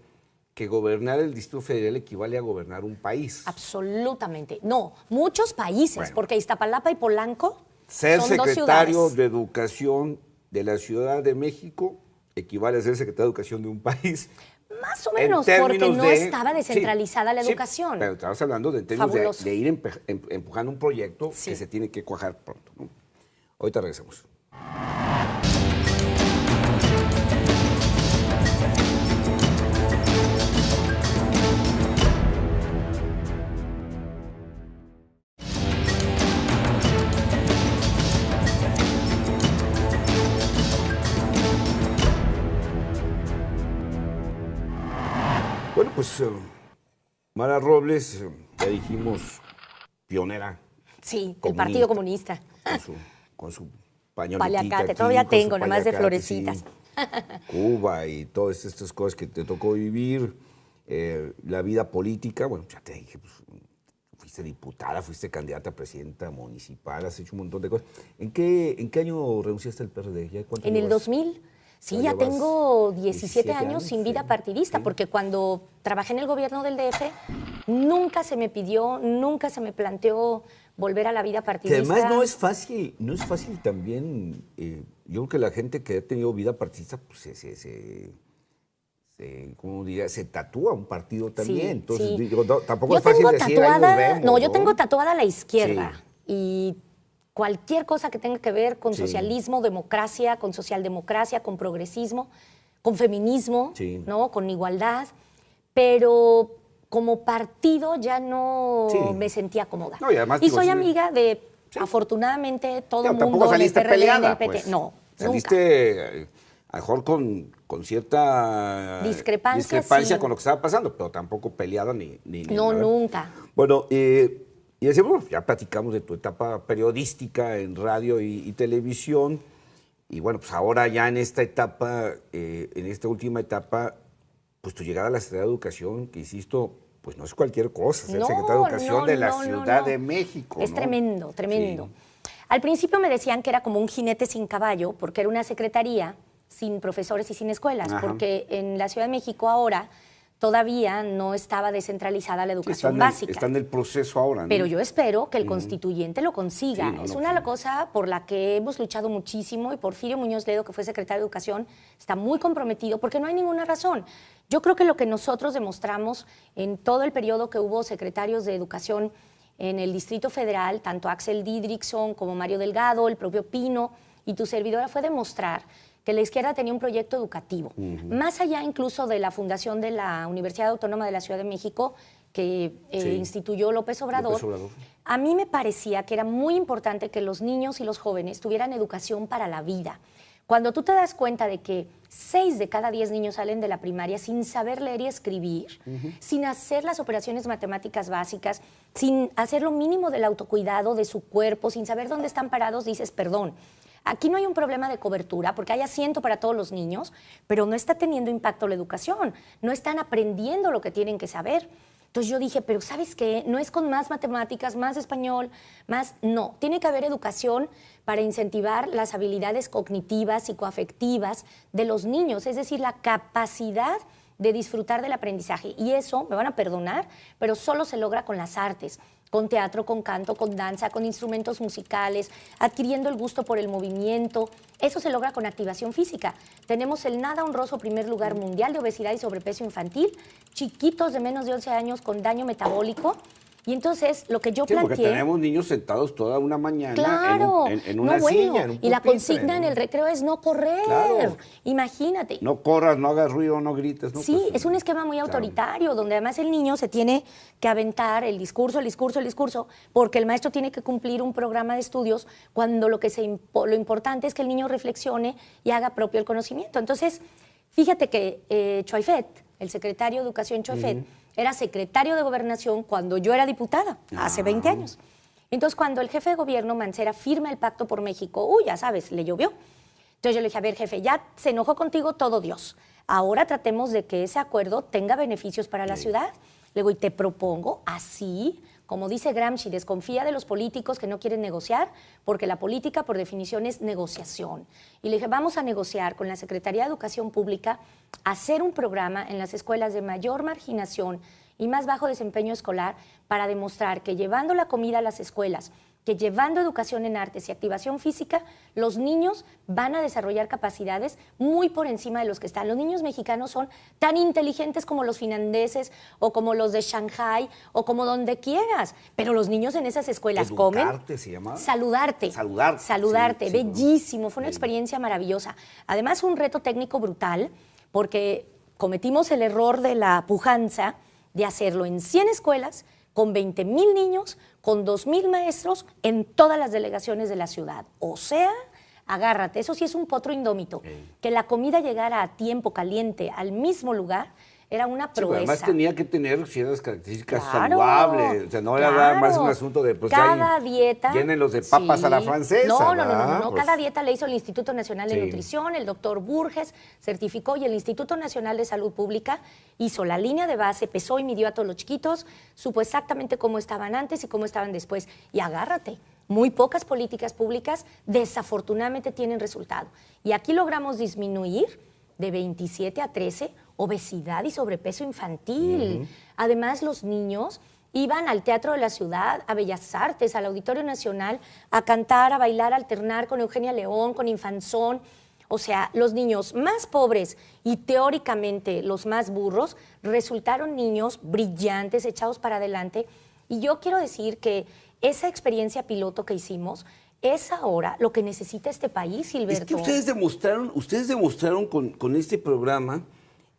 que gobernar el Distrito Federal equivale a gobernar un país. Absolutamente. No, muchos países, Bueno. porque Iztapalapa y Polanco Ser son dos secretario ciudades. de Educación de la Ciudad de México equivale a ser secretario de Educación de un país. Más o En menos, porque términos no de- estaba descentralizada la sí, educación. pero estabas hablando de en términos Fabuloso. de ir empujando un proyecto Sí. que se tiene que cuajar pronto, ¿no? Ahorita regresamos. Bueno, pues Mara Robles, ya dijimos, pionera Sí, el comunista. Partido Comunista. con su pañoletita Paliacate, aquí, todavía con su tengo, nomás de paliacate, sí. florecitas. Cuba y todas estas cosas que te tocó vivir, la vida política, bueno, ya te dije, pues, fuiste diputada, fuiste candidata a presidenta municipal, has hecho un montón de cosas. ¿En qué año renunciaste al PRD? ¿Ya cuánto En el llevas? 2000, sí, Ya ya llevas tengo 17 17 años años, sin vida sí. partidista, Sí. porque cuando trabajé en el gobierno del DF, nunca se me pidió, nunca se me planteó volver a la vida Que partidista. además no es fácil también, yo creo que la gente que ha tenido vida partidista, pues ¿cómo diría? Se tatúa un partido también. Sí, Entonces, sí. digo, tampoco Yo es fácil tengo decir, ahí nos vemos, no, yo tengo tatuada a la izquierda. Sí. Y cualquier cosa que tenga que ver con Sí. socialismo, democracia, con socialdemocracia, con progresismo, con feminismo, Sí. ¿no? Con igualdad. Pero como partido ya no Sí. me sentía cómoda. No, y además, y digo, soy sí. amiga de, Sí. afortunadamente, todo Claro, el tampoco mundo en el saliste PRD, en peleada, el PT. pues. No, nunca. Saliste a lo mejor con cierta Discrepancia, sí. con lo que estaba pasando, pero tampoco peleada ni No, nada. nunca. Bueno, y decimos, bueno, ya platicamos de tu etapa periodística en radio y televisión. Y bueno, pues ahora ya en esta etapa, en esta última etapa, pues tu llegada a la Secretaría de Educación, que insisto, pues no es cualquier cosa, ser No, secretario de Educación no, de la no, Ciudad no. de México. Es ¿no? tremendo, tremendo. Sí. Al principio me decían que era como un jinete sin caballo, porque era una secretaría sin profesores y sin escuelas, Ajá. porque en la Ciudad de México ahora todavía no estaba descentralizada la Sí, educación básica. está en el proceso ahora, ¿no? Pero yo espero que el constituyente lo consiga. Sí, no, es no, una sí. cosa por la que hemos luchado muchísimo, y Porfirio Muñoz Ledo, que fue secretario de Educación, está muy comprometido porque no hay ninguna razón. Yo creo que lo que nosotros demostramos en todo el periodo que hubo secretarios de Educación en el Distrito Federal, tanto Axel Didrikson como Mario Delgado, el propio Pino y tu servidora, fue demostrar que la izquierda tenía un proyecto educativo, más allá incluso de la fundación de la Universidad Autónoma de la Ciudad de México, que Sí. instituyó López Obrador. López Obrador. A mí me parecía que era muy importante que los niños y los jóvenes tuvieran educación para la vida. Cuando tú te das cuenta de que 6 de cada 10 niños salen de la primaria sin saber leer y escribir, sin hacer las operaciones matemáticas básicas, sin hacer lo mínimo del autocuidado de su cuerpo, sin saber dónde están parados, dices, perdón, aquí no hay un problema de cobertura porque hay asiento para todos los niños, pero no está teniendo impacto la educación, no están aprendiendo lo que tienen que saber. Entonces yo dije, pero ¿sabes qué? No es con más matemáticas, más español, más... No, tiene que haber educación para incentivar las habilidades cognitivas, psicoafectivas de los niños, es decir, la capacidad de disfrutar del aprendizaje. Y eso, me van a perdonar, pero solo se logra con las artes, con teatro, con canto, con danza, con instrumentos musicales, adquiriendo el gusto por el movimiento. Eso se logra con activación física. Tenemos el nada honroso primer lugar mundial de obesidad y sobrepeso infantil, chiquitos de menos de 11 años con daño metabólico. Y entonces, lo que yo planteé... Porque tenemos niños sentados toda una mañana claro, en una silla, en un y la pupitre, consigna en el recreo es no correr. Claro. Imagínate. No corras, no hagas ruido, no grites. No, Sí, pues, es un esquema muy autoritario, donde además el niño se tiene que aventar el discurso, porque el maestro tiene que cumplir un programa de estudios cuando lo importante es que el niño reflexione y haga propio el conocimiento. Entonces, fíjate que Choifet, el secretario de Educación Choifet, era secretario de Gobernación cuando yo era diputada, hace 20 años. Entonces, cuando el jefe de gobierno, Mancera, firma el Pacto por México, ya sabes, le llovió. Entonces yo le dije, a ver, jefe, ya se enojó contigo todo Dios. Ahora tratemos de que ese acuerdo tenga beneficios para la ciudad. Le digo, y te propongo así, como dice Gramsci, desconfía de los políticos que no quieren negociar, porque la política, por definición, es negociación. Y le dije, vamos a negociar con la Secretaría de Educación Pública, hacer un programa en las escuelas de mayor marginación y más bajo desempeño escolar para demostrar que llevando la comida a las escuelas, que llevando educación en artes y activación física, los niños van a desarrollar capacidades muy por encima de los que están. Los niños mexicanos son tan inteligentes como los finlandeses o como los de Shanghai o como donde quieras, pero los niños en esas escuelas comen... ¿Se llama? Saludarte. Saludarte. Sí, bellísimo, fue una experiencia maravillosa. Además, un reto técnico brutal, porque cometimos el error de la pujanza de hacerlo en 100 escuelas, con 20,000 niños, con 2,000 maestros en todas las delegaciones de la ciudad. O sea, agárrate, eso sí es un potro indómito. Que la comida llegara a tiempo, caliente, al mismo lugar, era una proeza. Además tenía que tener ciertas características saludables. O sea, no era nada más un asunto de... Pues, cada dieta... Llénenlos de papas a la francesa. No. Pues, Cada dieta le hizo el Instituto Nacional de Nutrición, el doctor Burges certificó y el Instituto Nacional de Salud Pública hizo la línea de base, pesó y midió a todos los chiquitos, supo exactamente cómo estaban antes y cómo estaban después. Y agárrate, muy pocas políticas públicas desafortunadamente tienen resultado. Y aquí logramos disminuir de 27 a 13 obesidad y sobrepeso infantil. Además, los niños iban al Teatro de la Ciudad, a Bellas Artes, al Auditorio Nacional, a cantar, a bailar, a alternar con Eugenia León, con Infanzón. O sea, los niños más pobres y teóricamente los más burros resultaron niños brillantes, echados para adelante. Y yo quiero decir que esa experiencia piloto que hicimos es ahora lo que necesita este país, Gilberto. Es que ustedes demostraron con este programa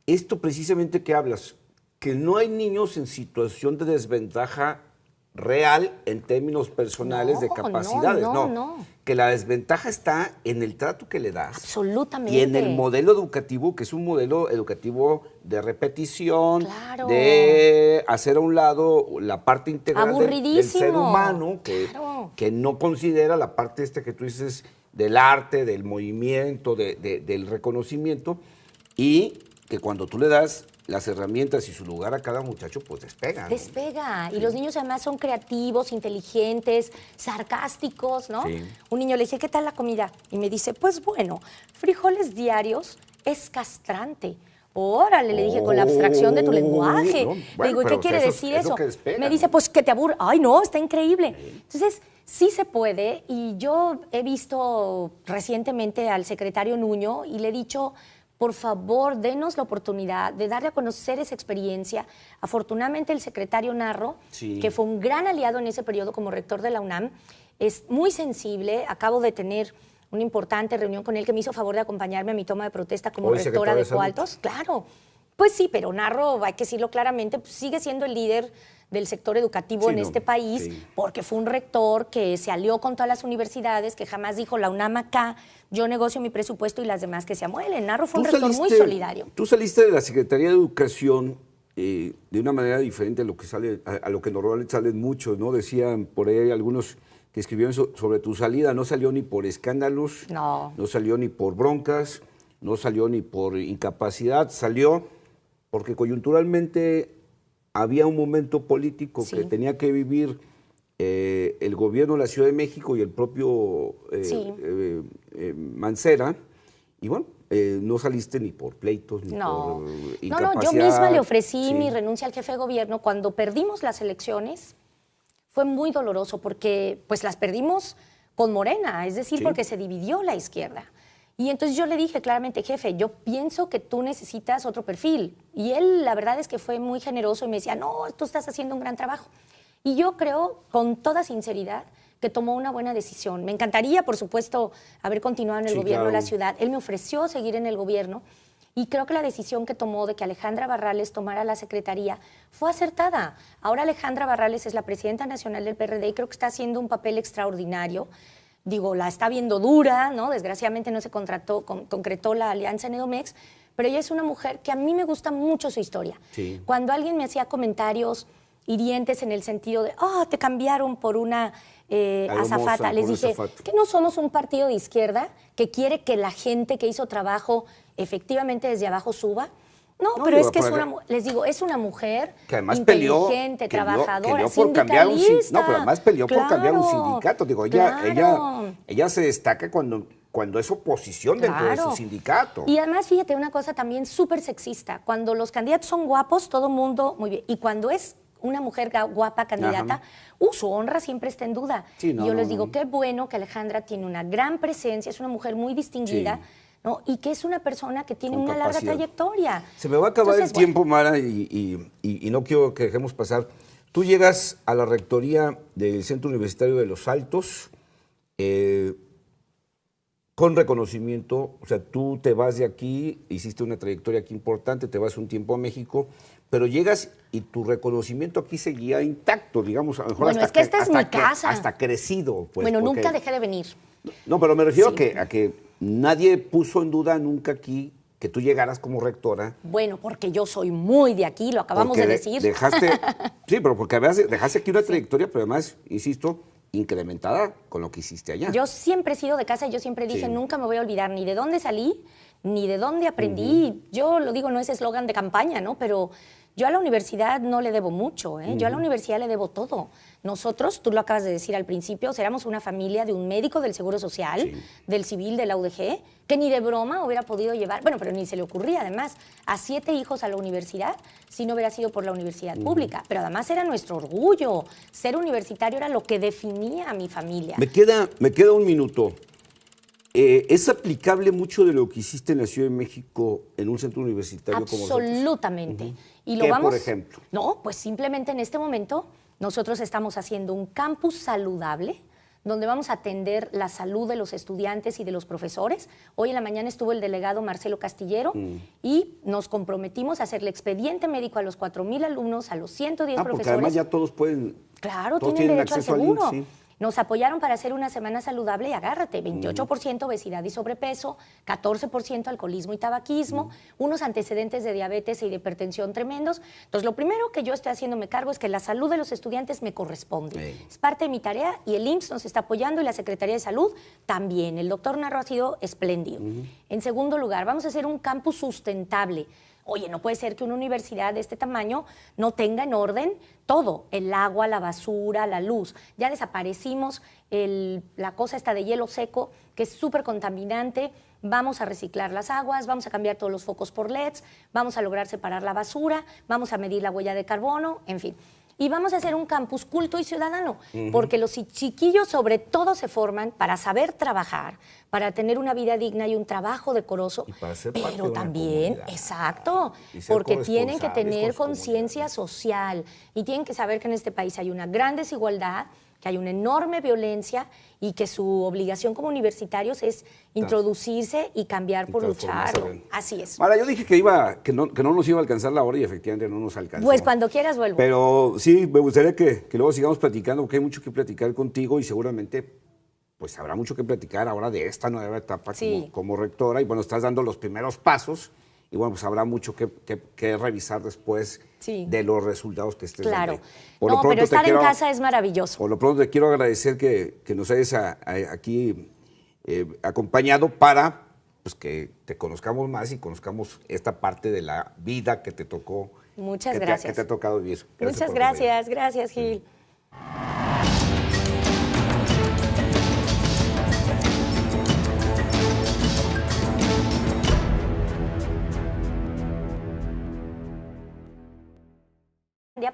esto precisamente que hablas, que no hay niños en situación de desventaja real en términos personales de capacidades. No. Que la desventaja está en el trato que le das. Absolutamente. Y en el modelo educativo, que es un modelo educativo de repetición, de hacer a un lado la parte integral del ser humano, que no considera la parte esta que tú dices del arte, del movimiento, del reconocimiento, y que cuando tú le das las herramientas y su lugar a cada muchacho, pues despega. Despega. Y los niños además son creativos, inteligentes, sarcásticos, ¿no? Sí. Un niño le dice, ¿qué tal la comida? Y me dice, pues bueno, frijoles diarios es castrante. Órale, le dije, con la abstracción de tu lenguaje. No, bueno, le digo, ¿y qué quiere decir eso? Despega, me dice, pues que te aburre. Ay, no, está increíble. Sí. Entonces, sí se puede. Y yo he visto recientemente al secretario Nuño y le he dicho, por favor, denos la oportunidad de darle a conocer esa experiencia. Afortunadamente, el secretario Narro, que fue un gran aliado en ese periodo como rector de la UNAM, es muy sensible. Acabo de tener una importante reunión con él que me hizo favor de acompañarme a mi toma de protesta como rectora de Coaltos. Claro, pues sí, pero Narro, hay que decirlo claramente, pues sigue siendo el líder del sector educativo en este país, porque fue un rector que se alió con todas las universidades, que jamás dijo la UNAM acá, yo negocio mi presupuesto y las demás que se amuelen. Narro fue un rector muy solidario. Tú saliste de la Secretaría de Educación de una manera diferente a lo que a lo que normalmente salen muchos, ¿no? Decían por ahí algunos que escribieron sobre tu salida, no salió ni por escándalos, no salió ni por broncas, no salió ni por incapacidad, salió porque coyunturalmente había un momento político que tenía que vivir el gobierno de la Ciudad de México y el propio Mancera, y bueno, no saliste ni por pleitos, ni por incapacidad. No, yo misma le ofrecí mi renuncia al jefe de gobierno. Cuando perdimos las elecciones, fue muy doloroso porque pues las perdimos con Morena, es decir, porque se dividió la izquierda. Y entonces yo le dije claramente, jefe, yo pienso que tú necesitas otro perfil. Y él, la verdad es que fue muy generoso y me decía, no, tú estás haciendo un gran trabajo. Y yo creo, con toda sinceridad, que tomó una buena decisión. Me encantaría, por supuesto, haber continuado en el gobierno de la ciudad. Él me ofreció seguir en el gobierno y creo que la decisión que tomó de que Alejandra Barrales tomara la secretaría fue acertada. Ahora Alejandra Barrales es la presidenta nacional del PRD y creo que está haciendo un papel extraordinario. Digo, la está viendo dura, ¿no? Desgraciadamente no se concretó la alianza en Edomex, pero ella es una mujer que a mí me gusta mucho su historia. Cuando alguien me hacía comentarios hirientes en el sentido de, te cambiaron por una azafata, les dije, que no somos un partido de izquierda que quiere que la gente que hizo trabajo efectivamente desde abajo suba. No, pero es que les digo, es una mujer que además inteligente, trabajadora, sindicalista. No, pero además peleó por cambiar un sindicato. Digo, ella se destaca cuando es oposición dentro de su sindicato. Y además, fíjate, una cosa también súper sexista. Cuando los candidatos son guapos, todo mundo, muy bien. Y cuando es una mujer guapa candidata, su honra siempre está en duda. Y yo les digo, qué bueno que Alejandra tiene una gran presencia, es una mujer muy distinguida, ¿no? Y que es una persona que tiene una larga trayectoria. Se me va a acabar el tiempo, Mara, y no quiero que dejemos pasar. Tú llegas a la rectoría del Centro Universitario de Los Altos con reconocimiento, o sea, tú te vas de aquí, hiciste una trayectoria aquí importante, te vas un tiempo a México, pero llegas y tu reconocimiento aquí seguía intacto, digamos, a lo mejor bueno, es que esta es mi casa. Hasta crecido. Pues, bueno, nunca dejé de venir. No, pero me refiero a que nadie puso en duda nunca aquí que tú llegaras como rectora. Bueno, porque yo soy muy de aquí, lo acabamos de decir. Sí, pero porque dejaste aquí una trayectoria, pero además, insisto, incrementada con lo que hiciste allá. Yo siempre he sido de casa y yo siempre dije, nunca me voy a olvidar ni de dónde salí, ni de dónde aprendí. Yo lo digo, no es eslogan de campaña, ¿no? Pero yo a la universidad no le debo mucho, ¿eh? Yo a la universidad le debo todo. Nosotros, tú lo acabas de decir al principio, éramos una familia de un médico del Seguro Social, del Civil, de la UDG, que ni de broma hubiera podido llevar, bueno, pero ni se le ocurría además, a 7 hijos a la universidad si no hubiera sido por la universidad pública. Pero además era nuestro orgullo. Ser universitario era lo que definía a mi familia. Me queda un minuto. ¿Es aplicable mucho de lo que hiciste en la Ciudad de México en un centro universitario como nosotros? Absolutamente. Y ¿Qué, por ejemplo? No, pues simplemente en este momento nosotros estamos haciendo un campus saludable donde vamos a atender la salud de los estudiantes y de los profesores. Hoy en la mañana estuvo el delegado Marcelo Castillero y nos comprometimos a hacerle expediente médico a los 4,000 alumnos, a los 110 profesores. Porque además ya todos pueden... Claro, tienen derecho al seguro. Nos apoyaron para hacer una semana saludable y agárrate, 28% obesidad y sobrepeso, 14% alcoholismo y tabaquismo, unos antecedentes de diabetes y de hipertensión tremendos. Entonces, lo primero que yo estoy haciéndome cargo es que la salud de los estudiantes me corresponde. Es parte de mi tarea y el IMSS nos está apoyando y la Secretaría de Salud también. El doctor Narro ha sido espléndido. En segundo lugar, vamos a hacer un campus sustentable. Oye, no puede ser que una universidad de este tamaño no tenga en orden todo, el agua, la basura, la luz. Ya desaparecimos la cosa esta de hielo seco, que es súper contaminante. Vamos a reciclar las aguas, vamos a cambiar todos los focos por LEDs, vamos a lograr separar la basura, vamos a medir la huella de carbono, en fin. Y vamos a hacer un campus culto y ciudadano, porque los chiquillos sobre todo se forman para saber trabajar, para tener una vida digna y un trabajo decoroso, pero también, exacto, porque tienen que tener conciencia social y tienen que saber que en este país hay una gran desigualdad, que hay una enorme violencia y que su obligación como universitarios es introducirse y cambiar por lucharlo. Así es. Ahora, yo dije que no nos iba a alcanzar la hora y efectivamente no nos alcanzó. Pues cuando quieras vuelvo. Pero sí, me gustaría que luego sigamos platicando, porque hay mucho que platicar contigo y seguramente pues habrá mucho que platicar ahora de esta nueva etapa como rectora. Y bueno, estás dando los primeros pasos y bueno, pues habrá mucho que revisar después de los resultados que estés dando. Claro. Pero estar en casa es maravilloso. Por lo pronto te quiero agradecer que nos hayas aquí acompañado para pues, que te conozcamos más y conozcamos esta parte de la vida que te tocó. Muchas gracias. Que te ha tocado vivir. Muchas gracias. Gracias, Gil.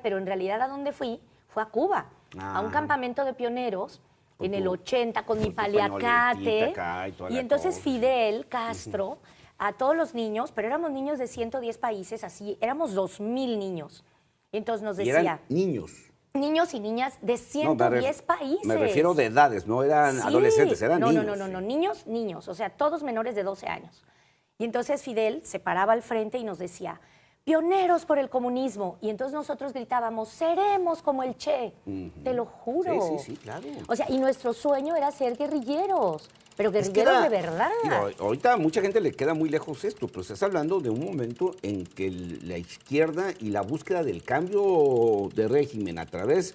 Pero en realidad a dónde fui fue a Cuba, a un campamento de pioneros en el 80 con mi paliacate. Y entonces Fidel Castro, a todos los niños, pero éramos niños de 110 países, así, éramos 2,000 niños. Y entonces nos decía... ¿Y eran niños? Niños y niñas de 110 países. Me refiero de edades, no eran adolescentes, eran niños. No, niños, o sea, todos menores de 12 años. Y entonces Fidel se paraba al frente y nos decía... pioneros por el comunismo. Y entonces nosotros gritábamos, seremos como el Che. Te lo juro. Sí, claro. O sea, y nuestro sueño era ser guerrilleros, pero guerrilleros de verdad. Digo, ahorita a mucha gente le queda muy lejos esto, pero estás hablando de un momento en que la izquierda y la búsqueda del cambio de régimen a través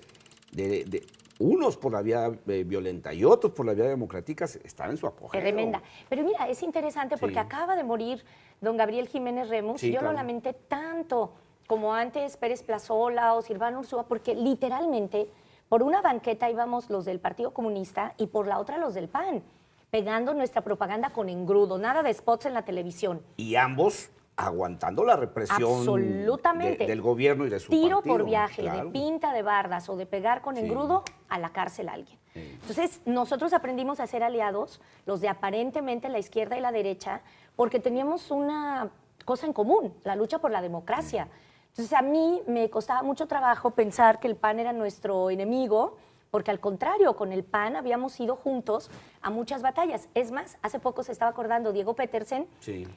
de unos por la vía violenta y otros por la vía democrática están en su apogeo. Tremenda. Pero mira, es interesante porque acaba de morir don Gabriel Jiménez Remus. Yo lo lamenté tanto como antes Pérez Plazola o Silvano Urzúa, porque literalmente por una banqueta íbamos los del Partido Comunista y por la otra los del PAN, pegando nuestra propaganda con engrudo, nada de spots en la televisión. Y ambos aguantando la represión del gobierno y de su tiro partido. Por viaje, de pinta de bardas o de pegar con engrudo, a la cárcel a alguien. Entonces, nosotros aprendimos a ser aliados, los de aparentemente la izquierda y la derecha, porque teníamos una cosa en común, la lucha por la democracia. Entonces, a mí me costaba mucho trabajo pensar que el PAN era nuestro enemigo, porque al contrario, con el PAN habíamos ido juntos a muchas batallas. Es más, hace poco se estaba acordando Diego Petersen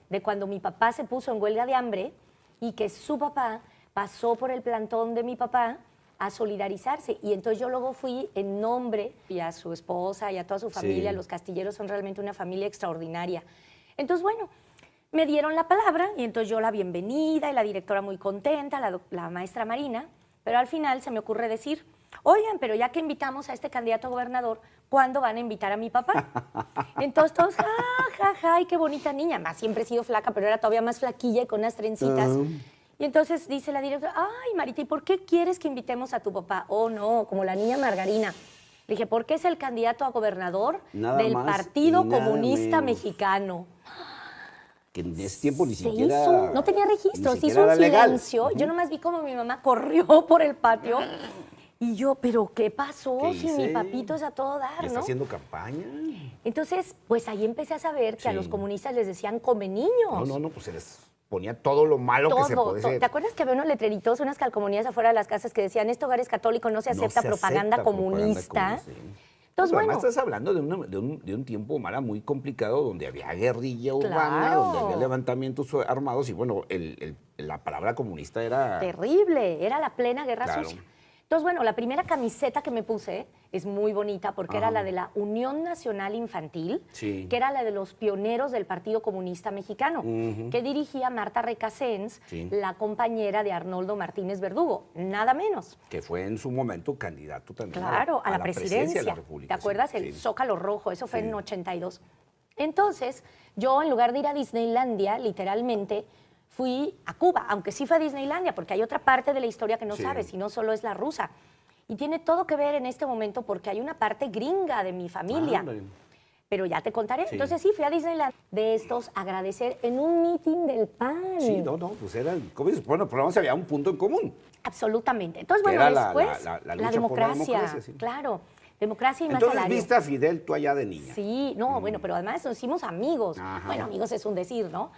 de cuando mi papá se puso en huelga de hambre y que su papá pasó por el plantón de mi papá a solidarizarse. Y entonces yo luego fui en nombre, y a su esposa y a toda su familia, los Castilleros son realmente una familia extraordinaria. Entonces, bueno, me dieron la palabra y entonces yo la bienvenida y la directora muy contenta, la maestra Marina, pero al final se me ocurre decir... oigan, pero ya que invitamos a este candidato a gobernador, ¿cuándo van a invitar a mi papá? Entonces todos, ay, qué bonita niña. Más siempre he sido flaca, pero era todavía más flaquilla y con unas trencitas. Y entonces dice la directora, ay, Marita, ¿y por qué quieres que invitemos a tu papá? Oh, no, como la niña Margarina. Le dije, porque es el candidato a gobernador del Partido Comunista Mexicano. Que en ese tiempo ni siquiera... no tenía registro, se hizo un silencio. Yo nomás vi como mi mamá corrió por el patio. Y yo, ¿pero qué pasó? Si mi papito es a todo dar, ¿no? ¿Está haciendo campaña? Entonces, pues ahí empecé a saber que a los comunistas les decían come niños. No, pues se les ponía todo lo malo que se podía hacer. ¿Te acuerdas que había unos letreritos, unas calcomanías afuera de las casas que decían, este hogar es católico, no se acepta propaganda comunista? Entonces, bueno. Además estás hablando de un tiempo, Mara, muy complicado, donde había guerrilla urbana, donde había levantamientos armados y bueno, la palabra comunista era... terrible, era la plena guerra sucia. Entonces, bueno, la primera camiseta que me puse es muy bonita porque era la de la Unión Nacional Infantil, que era la de los pioneros del Partido Comunista Mexicano, que dirigía Marta Recasens, la compañera de Arnoldo Martínez Verdugo, nada menos. Que fue en su momento candidato también a la presidencia de la República. ¿Te acuerdas? El Zócalo Rojo, eso fue en 82. Entonces, yo en lugar de ir a Disneylandia, literalmente, fui a Cuba, aunque sí fue a Disneylandia, porque hay otra parte de la historia que no sabes, y no solo es la rusa. Y tiene todo que ver en este momento porque hay una parte gringa de mi familia. Pero ya te contaré. Entonces sí, fui a Disneylandia. De estos, agradecer en un meeting del PAN. Sí, pues eran, bueno, por lo menos había un punto en común. Absolutamente. Entonces, bueno, después, la democracia. Claro. Democracia y más salario. Entonces, ¿viste a Fidel tú allá de niña? Sí, no, bueno, pero además nos hicimos amigos. Bueno, amigos es un decir, ¿no?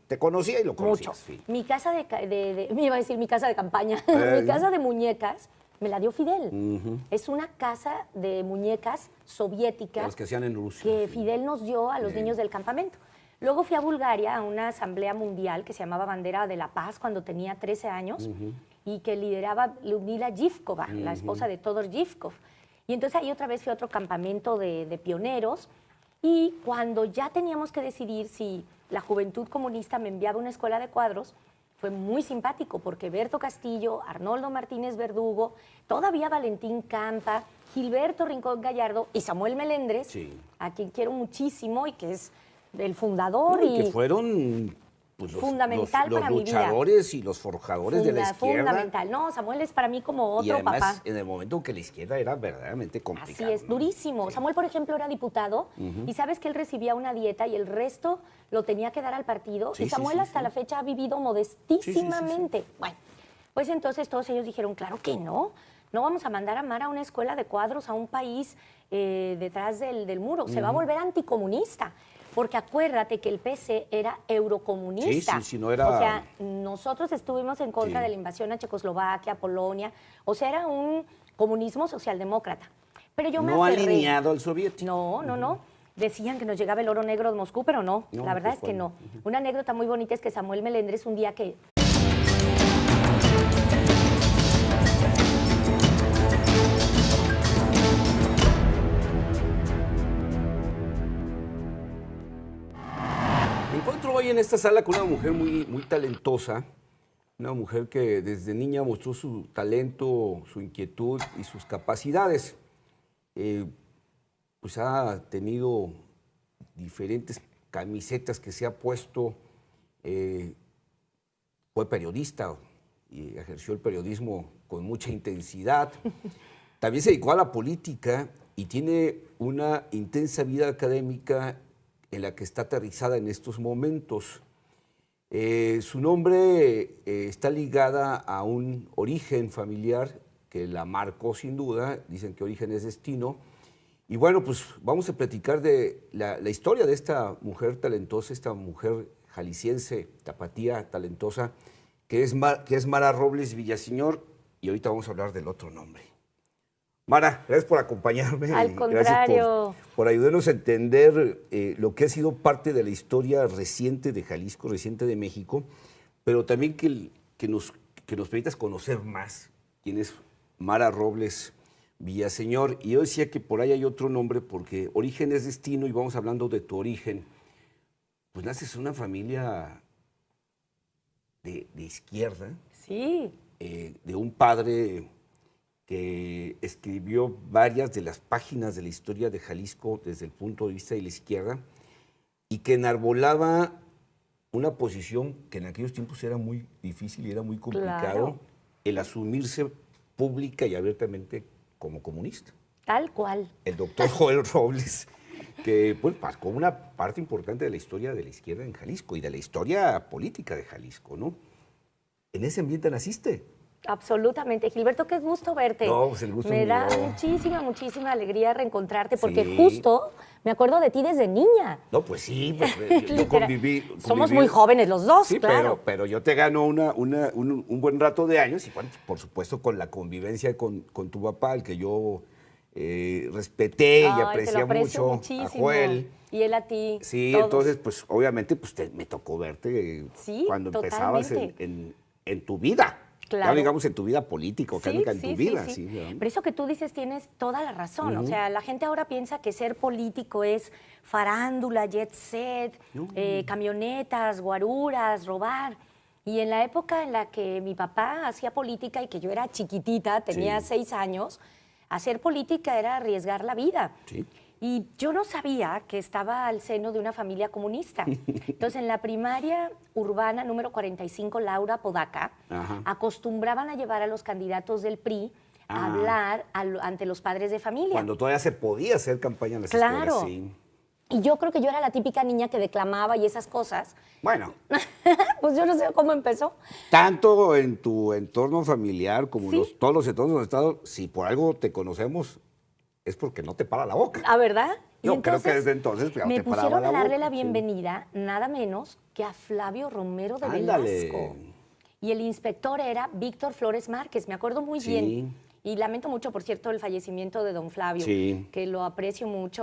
Te conocía y lo conocías. Mucho. Mi casa me iba a decir mi casa de campaña, mi casa de muñecas, me la dio Fidel. Ujú. Es una casa de muñecas soviéticas Los que hacían en Rusia. que sí. Fidel nos dio a los niños del campamento. Luego fui a Bulgaria a una asamblea mundial que se llamaba Bandera de la Paz cuando tenía 13 años y que lideraba Lyudmila Yevkova, la esposa de Todor Yevkov. Y entonces ahí otra vez fui a otro campamento de pioneros y cuando ya teníamos que decidir si la Juventud Comunista me enviaba a una escuela de cuadros, fue muy simpático porque Berto Castillo, Arnoldo Martínez Verdugo, todavía Valentín Campa, Gilberto Rincón Gallardo y Samuel Melendres, Sí. a quien quiero muchísimo y que es el fundador No, y que fueron pues, fundamental los para mi vida. luchadores y los forjadores de la izquierda. fundamental. No, Samuel es para mí como Y otro además, papá. en el momento en que la izquierda era verdaderamente Así complicada. es, durísimo. Samuel, por ejemplo, era diputado y sabes que él recibía una dieta y el resto lo tenía que dar al partido. Sí, y Samuel sí, hasta sí. la fecha ha vivido modestísimamente. Bueno, pues entonces todos ellos dijeron, claro que no. No vamos a mandar a Mara a una escuela de cuadros a un país detrás del muro. Se va a volver anticomunista. Porque acuérdate que el PC era eurocomunista. Sí, no era... O sea, nosotros estuvimos en contra Sí. de la invasión a Checoslovaquia, Polonia. O sea, era un comunismo socialdemócrata. Pero yo me No aferré. alineado al soviético. No. Decían que nos llegaba el oro negro de Moscú, pero no. No, La verdad pues es que bueno. no. Una anécdota muy bonita es que Samuel Melendres un día que... Me encuentro hoy en esta sala con una mujer muy talentosa, una mujer que desde niña mostró su talento, su inquietud y sus capacidades. Pues ha tenido diferentes camisetas que se ha puesto, fue periodista y ejerció el periodismo con mucha intensidad. También se dedicó a la política y tiene una intensa vida académica en la que está aterrizada en estos momentos. Su nombre está ligada a un origen familiar que la marcó sin duda, dicen que origen es destino. Y bueno, pues vamos a platicar de la historia de esta mujer talentosa, esta mujer jalisciense, tapatía, talentosa, que es Mara Robles Villaseñor, y ahorita vamos a hablar del otro nombre. Mara, gracias por acompañarme. Al Gracias contrario. por ayudarnos a entender lo que ha sido parte de la historia reciente de Jalisco, reciente de México, pero también que nos permitas conocer más quién es Mara Robles Villaseñor. Y yo decía que por ahí hay otro nombre porque origen es destino y vamos hablando de tu origen. Pues naces en una familia de izquierda, Sí, de un padre que escribió varias de las páginas de la historia de Jalisco desde el punto de vista de la izquierda y que enarbolaba una posición que en aquellos tiempos era muy difícil y era muy complicado, Claro. el asumirse pública y abiertamente como comunista. tal cual. El doctor Joel Robles, que pues, marcó una parte importante de la historia de la izquierda en Jalisco y de la historia política de Jalisco, ¿no? ¿En ese ambiente naciste? Absolutamente. Gilberto, qué gusto verte. No, pues el gusto me es da mío. muchísima alegría reencontrarte porque Sí. justo me acuerdo de ti desde niña. No, pues sí, pues, yo Literal. conviví. Somos muy jóvenes los dos, Sí, claro. pero yo te gano un buen rato de años y bueno, por supuesto con la convivencia con tu papá, al que yo respeté y Ay, te lo aprecié aprecio mucho, a muchísimo. Joel. Y él a ti. Sí, todos. entonces, pues obviamente pues, me tocó verte Sí, cuando empezabas totalmente. en tu vida. Claro. Ya no digamos en tu vida política, académica, en tu vida. Sí, ¿verdad? Pero eso que tú dices tienes toda la razón. O sea, la gente ahora piensa que ser político es farándula, jet set, camionetas, guaruras, robar. Y en la época en la que mi papá hacía política y que yo era chiquitita, tenía Sí. 6 años, hacer política era arriesgar la vida. Sí. Y yo no sabía que estaba al seno de una familia comunista. Entonces, en la primaria urbana número 45, Laura Podaca, Ajá. acostumbraban a llevar a los candidatos del PRI a Ah. hablar ante los padres de familia. Cuando todavía se podía hacer campaña en las Claro. escuelas, sí. Y yo creo que yo era la típica niña que declamaba y esas cosas. Bueno, Pues yo no sé cómo empezó. tanto en tu entorno familiar como Sí. todos los entornos del Estado, si por algo te conocemos, es porque no te para la boca. ¿A verdad? Y Yo creo que desde entonces pues, ya me te paraba pusieron la a darle boca, la sí. bienvenida nada menos que a Flavio Romero de Ándale. Velasco. Y el inspector era Víctor Flores Márquez, me acuerdo muy Sí. bien. Y lamento mucho, por cierto, el fallecimiento de don Flavio, Sí. que lo aprecio mucho.